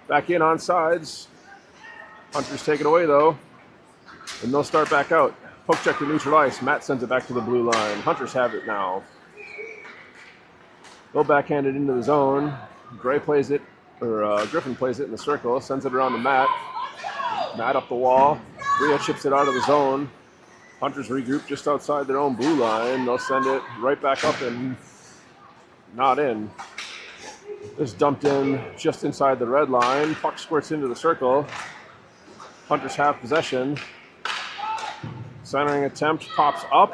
S1: Back in on sides. Hunters take it away though. And they'll start back out. Poke check to neutral ice. Matt sends it back to the blue line. Hunters have it now. They'll backhand it into the zone. Gray plays it, or Griffin plays it in the circle. Sends it around to Matt. Matt up the wall. Bria chips it out of the zone. Hunters regroup just outside their own blue line. They'll send it right back up and not in. This dumped in just inside the red line. Puck squirts into the circle. Hunters have possession. Centering attempt pops up.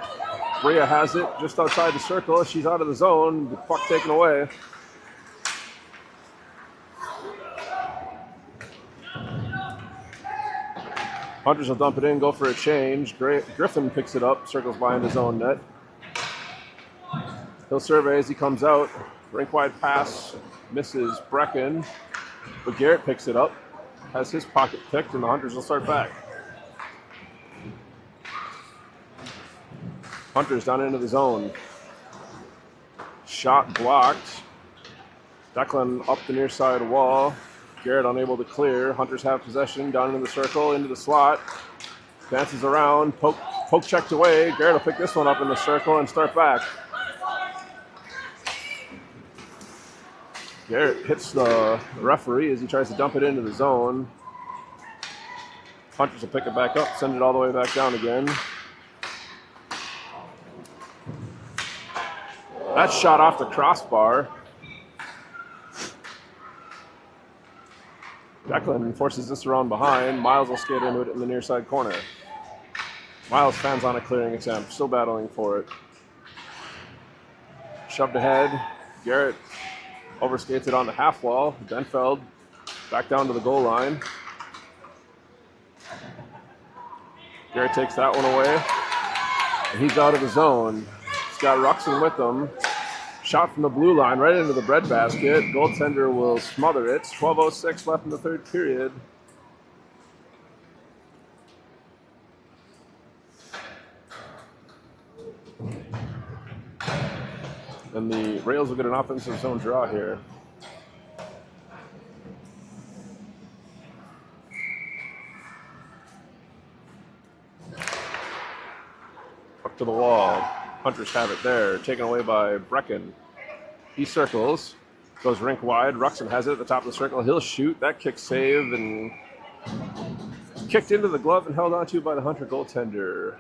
S1: Bria has it just outside the circle. She's out of the zone. The puck taken away. Hunters will dump it in, go for a change. Griffin picks it up, circles behind his own net. He'll survey as he comes out. Rink-wide pass misses Brecken, but Garrett picks it up, has his pocket picked, and the Hunters will start back. Hunters down into the zone. Shot blocked. Declan up the near side wall. Garrett unable to clear. Hunters have possession down into the circle, into the slot. Dances around, poke checked away. Garrett will pick this one up in the circle and start back. Garrett hits the referee as he tries to dump it into the zone. Hunters will pick it back up, send it all the way back down again. That shot off the crossbar. Declan forces this around behind. Miles will skate into it in the near side corner. Miles fans on a clearing attempt, still battling for it. Shoved ahead. Garrett overskates it on the half wall. Denfeld back down to the goal line. Garrett takes that one away. And he's out of the zone. He's got Ruxin with him. Shot from the blue line right into the breadbasket. Goaltender will smother it. 12:06 left in the third period. And the Rails will get an offensive zone draw here. Up to the wall. Hunters have it there, taken away by Brecken. He circles, goes rink wide. Ruxin has it at the top of the circle. He'll shoot. That kick save and kicked into the glove and held onto by the Hunter goaltender.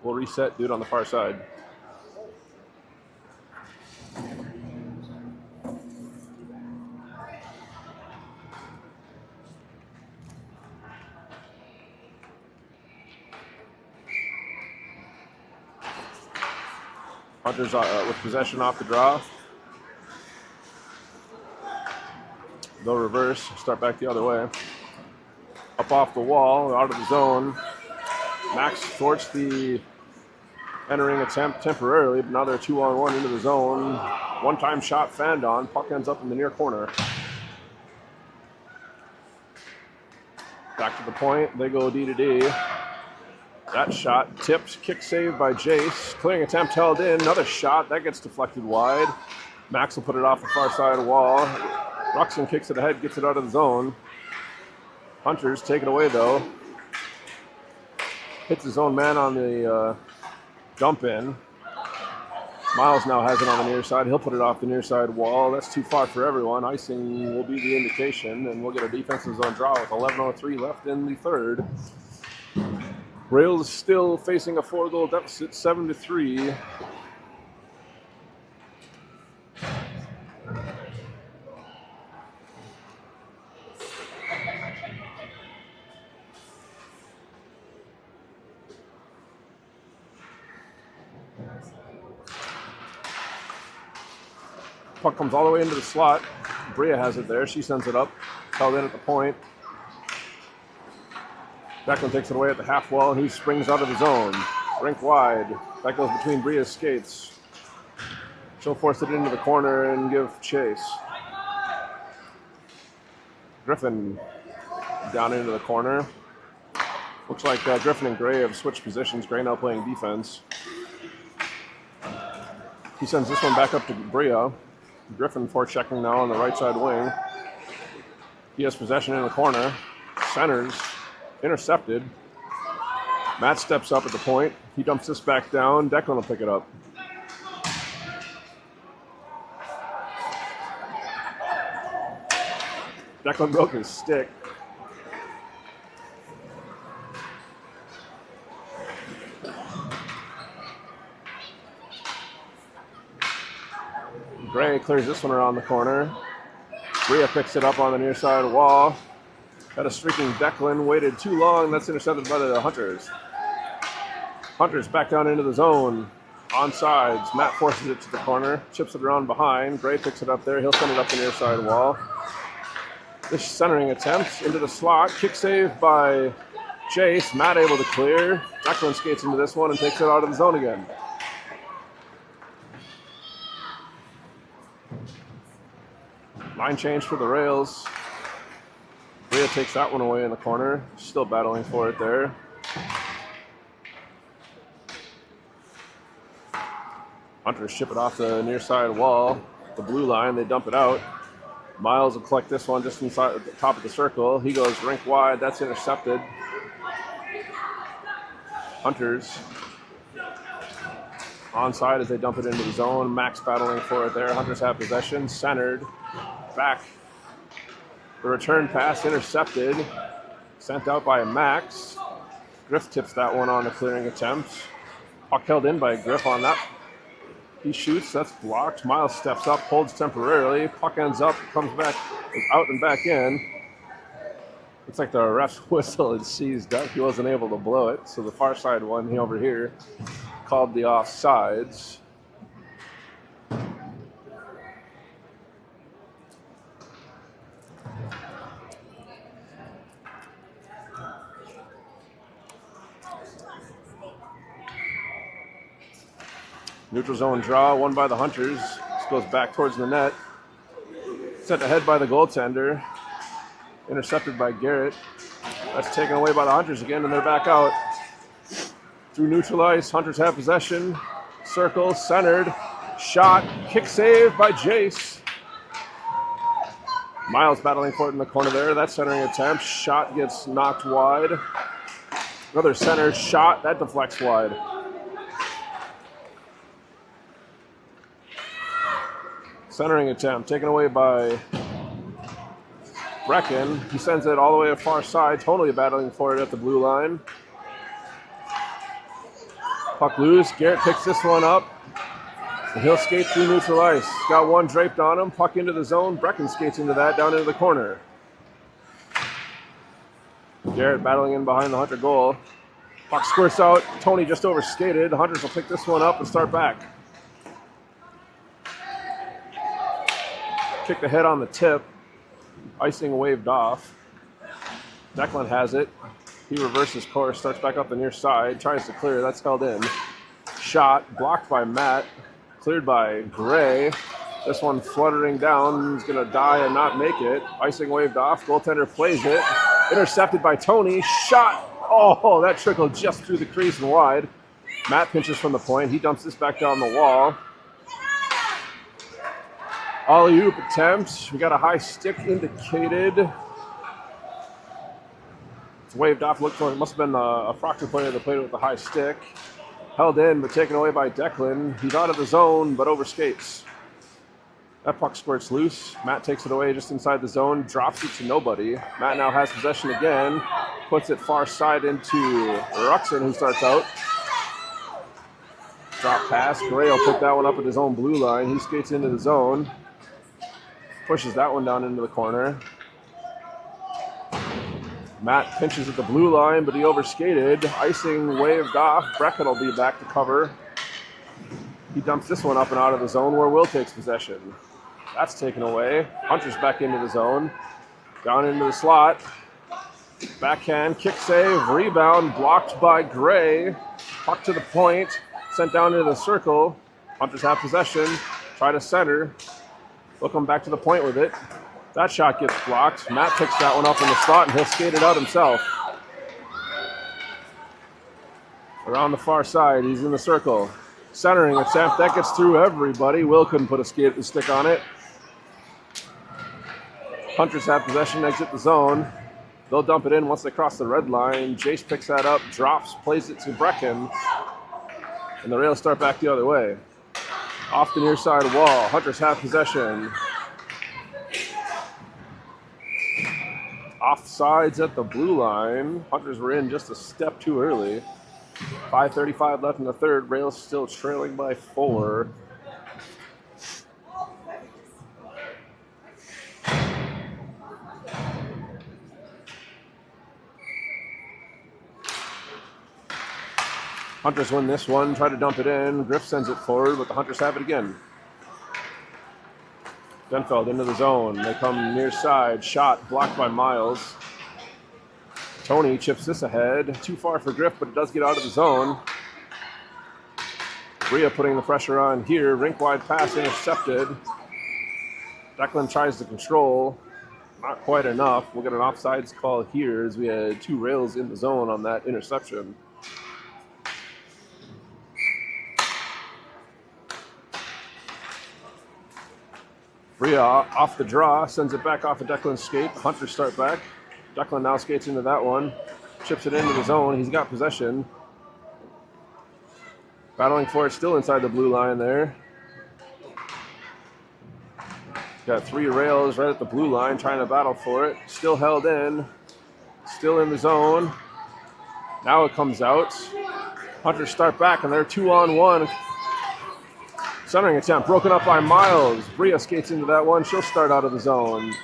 S1: We'll reset, do it on the far side. Hunters with possession off the draw. They'll reverse, start back the other way. Up off the wall, out of the zone. Max thwarts the entering attempt temporarily, but now they're 2-on-1 into the zone. One-time shot fanned on. Puck ends up in the near corner. Back to the point. They go D to D. That shot tipped. Kick saved by Jace. Clearing attempt held in. Another shot. That gets deflected wide. Max will put it off the far side wall. Ruxin kicks it ahead, gets it out of the zone. Hunters take it away though. Hits his own man on the dump in. Miles now has it on the near side. He'll put it off the near side wall. That's too far for everyone. Icing will be the indication, and we'll get a defensive zone draw with 11:03 left in the third. Rails still facing a 4-goal deficit, 7-3. Puck comes all the way into the slot. Bria has it there. She sends it up. Held in at the point. Declan takes it away at the half wall, and he springs out of the zone. Rink wide. That goes between Bria's skates. She'll force it into the corner and give chase. Griffin down into the corner. Looks like Griffin and Gray have switched positions. Gray now playing defense. He sends this one back up to Bria. Griffin forechecking now on the right side wing. He has possession in the corner. Centers. Intercepted. Matt steps up at the point. He dumps this back down. Declan will pick it up. Declan broke his stick. Gray clears this one around the corner. Bria picks it up on the near side wall. Got a streaking Declan, waited too long. That's intercepted by the Hunters. Hunters back down into the zone. On sides. Matt forces it to the corner. Chips it around behind. Gray picks it up there. He'll send it up the near side wall. This centering attempt into the slot. Kick save by Jace. Matt able to clear. Declan skates into this one and takes it out of the zone again. Line change for the Rails. Bria takes that one away in the corner. Still battling for it there. Hunters ship it off the near side wall. The blue line, they dump it out. Miles will collect this one just inside the top of the circle. He goes rink wide. That's intercepted. Hunters onside as they dump it into the zone. Max battling for it there. Hunters have possession. Centered. Back. The return pass intercepted. Sent out by Max. Griff tips that one on the clearing attempt. Puck held in by Griff on that. He shoots. That's blocked. Miles steps up, holds temporarily. Puck ends up, comes back out and back in. Looks like the ref's whistle had seized up. He wasn't able to blow it. So the far side one, he over here, called the offsides. Neutral zone draw, won by the Hunters. This goes back towards the net. Sent ahead by the goaltender. Intercepted by Garrett. That's taken away by the Hunters again, and they're back out. Through neutral ice, Hunters have possession. Circle, centered. Shot, kick save by Jace. Miles battling for it in the corner there. That centering attempt. Shot gets knocked wide. Another center shot, that deflects wide. Centering attempt taken away by Brecken. He sends it all the way to far side, totally battling for it at the blue line. Puck loose. Garrett picks this one up. And he'll skate through neutral ice. Got one draped on him. Puck into the zone. Brecken skates into that, down into the corner. Garrett battling in behind the Hunter goal. Puck squirts out. Tony just overskated. The Hunters will pick this one up and start back. Kicked ahead on the tip. Icing waved off. Declan has it. He reverses course, starts back up the near side, tries to clear. That's held in. Shot blocked by Matt. Cleared by Gray. This one fluttering down. He's going to die and not make it. Icing waved off. Goaltender plays it. Intercepted by Tony. Shot. Oh, that trickled just through the crease and wide. Matt pinches from the point. He dumps this back down the wall. Alley-oop attempt. We got a high stick indicated. It's waved off. Looked like it must have been a Proctor player that played it with the high stick. Held in, but taken away by Declan. He's out of the zone, but overskates. That puck squirts loose. Matt takes it away just inside the zone, drops it to nobody. Matt now has possession again. Puts it far side into Ruxin, who starts out. Drop pass. Gray will pick that one up at his own blue line. He skates into the zone. Pushes that one down into the corner. Matt pinches at the blue line, but he overskated. Icing waved off. Brecken will be back to cover. He dumps this one up and out of the zone where Will takes possession. That's taken away. Hunter's back into the zone. Down into the slot. Backhand, kick save, rebound, blocked by Gray. Puck to the point, sent down into the circle. Hunters have possession. Try to center. Looking back to the point with it. That shot gets blocked. Matt picks that one up in the slot, and he'll skate it out himself. Around the far side, he's in the circle. Centering attempt, that gets through everybody. Will couldn't put a stick on it. Hunters have possession, exit the zone. They'll dump it in once they cross the red line. Jace picks that up, drops, plays it to Brecken. And the Rails start back the other way. Off the near side wall, Hunters have possession. Offsides at the blue line. Hunters were in just a step too early. 5:35 left in the third. Rails still trailing by 4. Hunters win this one. Try to dump it in. Griff sends it forward, but the Hunters have it again. Denfeld into the zone. They come near side. Shot blocked by Miles. Tony chips this ahead. Too far for Griff, but it does get out of the zone. Bria putting the pressure on here. Rink wide pass intercepted. Declan tries to control. Not quite enough. We'll get an offsides call here as we had 2 Rails in the zone on that interception. Bria off the draw, sends it back off of Declan's skate. Hunters start back. Declan now skates into that one. Chips it into the zone. He's got possession. Battling for it still inside the blue line there. Got 3 Rails right at the blue line trying to battle for it. Still held in. Still in the zone. Now it comes out. Hunters start back and they're 2-on-1. Centering attempt broken up by Miles. Bria skates into that one. She'll start out of the zone.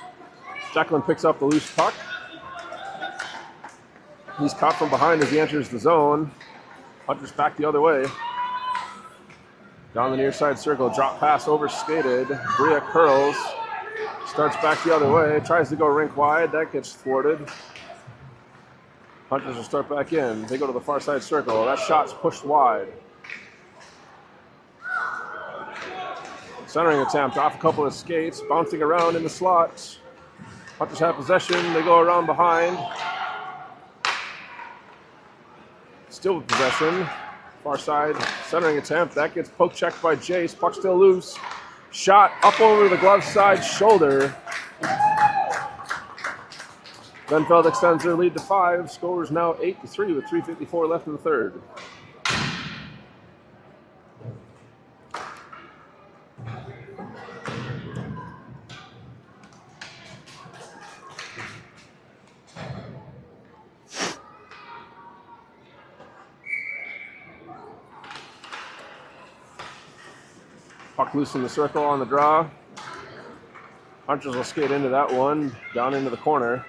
S1: Declan picks up the loose puck. He's caught from behind as he enters the zone. Hunters back the other way. Down the near side circle. Drop pass overskated. Bria curls. Starts back the other way. Tries to go rink wide. That gets thwarted. Hunters will start back in. They go to the far side circle. That shot's pushed wide. Centering attempt off a couple of skates, bouncing around in the slot. Hunters have possession, they go around behind. Still with possession, far side, centering attempt. That gets poke checked by Jace, puck still loose. Shot up over the glove side shoulder. Denfeld extends their lead to 5. Score is now 8-3 with 3:54 left in the third. Puck loose in the circle on the draw. Hunters will skate into that one, down into the corner.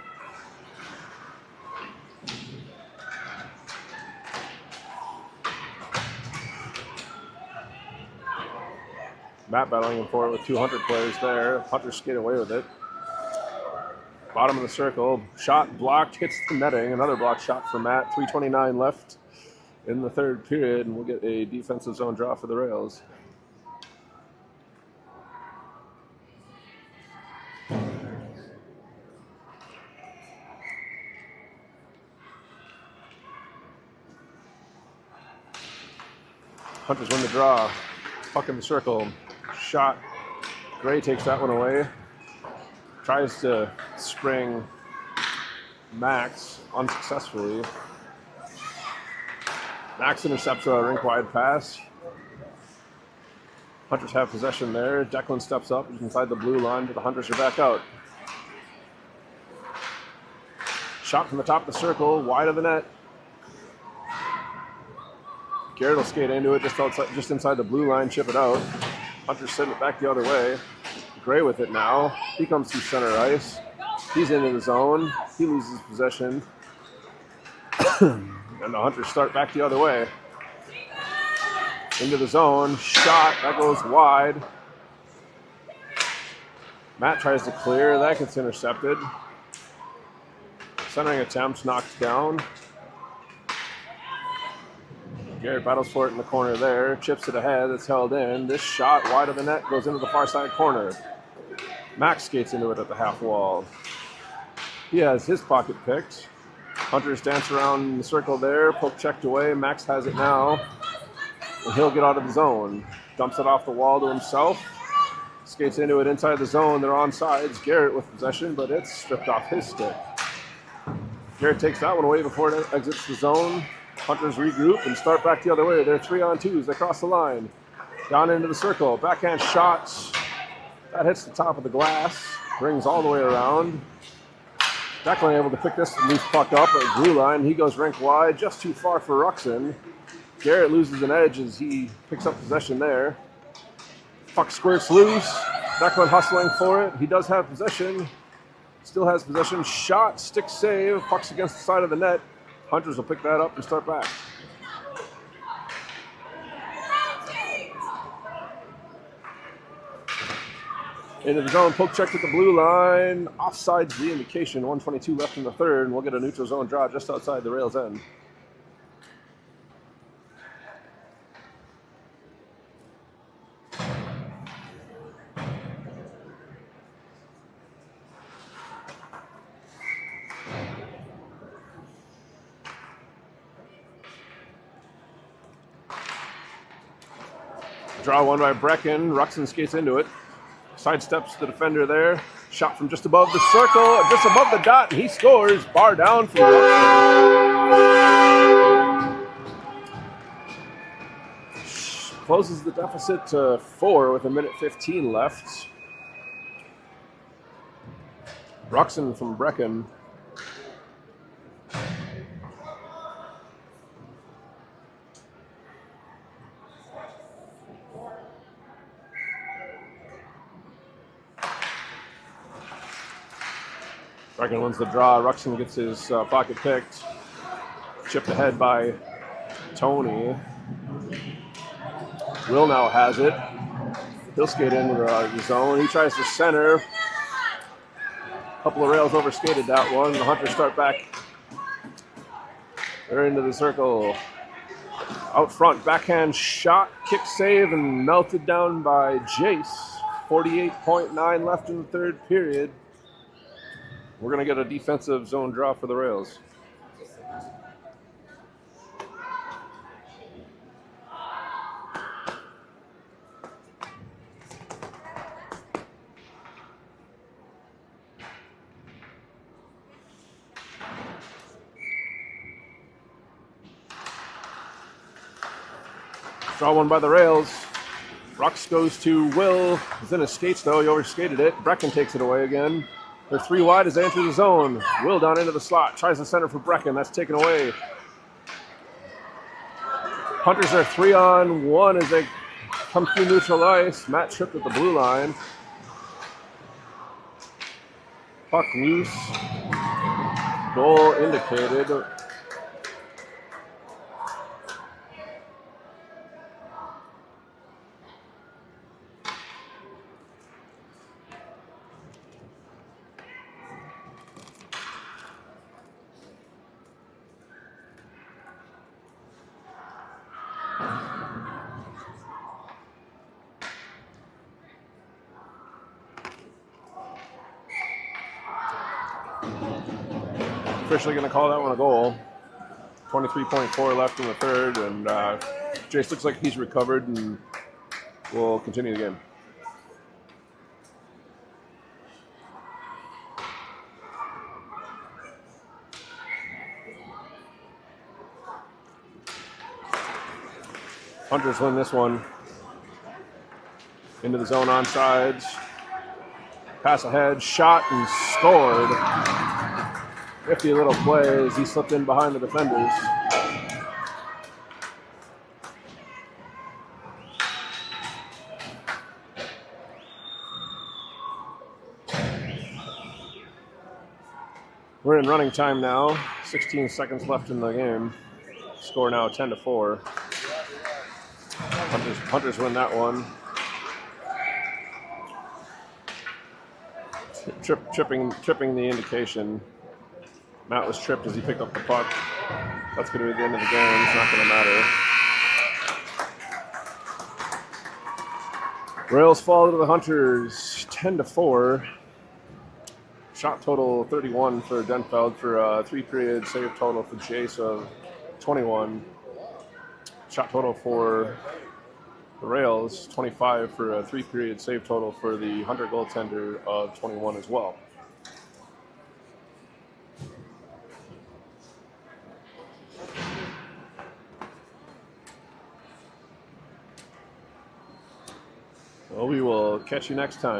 S1: Matt battling for it with 2 Hunter players there. Hunters skate away with it. Bottom of the circle. Shot blocked, hits the netting. Another block shot for Matt. 3:29 left in the third period, and we'll get a defensive zone draw for the Rails. Hunters win the draw. Puck in the circle. Shot. Gray takes that one away. Tries to spring Max unsuccessfully. Max intercepts a rink-wide pass. Hunters have possession there. Declan steps up inside the blue line, but the Hunters are back out. Shot from the top of the circle, wide of the net. Garrett will skate into it just inside the blue line, chip it out. Hunters send it back the other way. Gray with it now. He comes through center ice. He's into the zone. He loses possession. And the Hunters start back the other way. Into the zone. Shot. That goes wide. Matt tries to clear. That gets intercepted. Centering attempt knocked down. Garrett battles for it in the corner there. Chips it ahead. It's held in. This shot wide of the net goes into the far side corner. Max skates into it at the half wall. He has his pocket picked. Hunters dance around the circle there. Poke checked away. Max has it now. And he'll get out of the zone. Dumps it off the wall to himself. Skates into it inside the zone. They're on sides. Garrett with possession, but it's stripped off his stick. Garrett takes that one away before it exits the zone. Hunters regroup and start back the other way. They're 3-on-2s. They cross the line. Down into the circle. Backhand shots. That hits the top of the glass. Rings all the way around. Declan able to pick this loose puck up at blue line. He goes rink wide, just too far for Ruxin. Garrett loses an edge as he picks up possession there. Puck squirts loose. Declan hustling for it. He does have possession. Still has possession. Shot, stick save. Puck's against the side of the net. Hunters will pick that up and start back. Into the zone, poke check at the blue line. Offsides the indication. 1:22 left in the third, and we'll get a neutral zone draw just outside the rail's end. Draw one by Brecken. Ruxin skates into it. Sidesteps the defender there. Shot from just above the circle, just above the dot, and he scores. Bar down for Ruxin. Closes the deficit to 4 with 1:15 left. Ruxin from Brecken. Brecken wins the draw. Ruxin gets his pocket picked. Chipped ahead by Tony. Will now has it. He'll skate into the zone. He tries to center. A couple of rails overskated that one. The Hunters start back. They're into the circle. Out front, backhand shot, kick save, and melted down by Jace. 48.9 left in the third period. We're going to get a defensive zone draw for the Rails. Draw one by the Rails. Rux goes to Will. He's in his skates, though. He overskated it. Brecken takes it away again. They're 3 wide as they enter the zone. Will down into the slot. Tries to center for Brecken. That's taken away. Hunters are 3-on-1 as they come through neutral ice. Matt tripped at the blue line. Puck loose. Goal indicated. Officially going to call that one a goal. 23.4 left in the third, and Jace looks like he's recovered and will continue the game. Hunters win this one. Into the zone onsides. Pass ahead, shot, and scored. 50 little plays. He slipped in behind the defenders. We're in running time now. 16 seconds left in the game. Score now 10-4. Hunters win that one. Tripping the indication. Matt was tripped as he picked up the puck. That's going to be the end of the game. It's not going to matter. Rails fall to the Hunters 10-4. Shot total 31 for Denfeld for a 3-period save total for Jace of 21. Shot total for the Rails 25 for a 3-period save total for the Hunter goaltender of 21 as well. Well, we will catch you next time.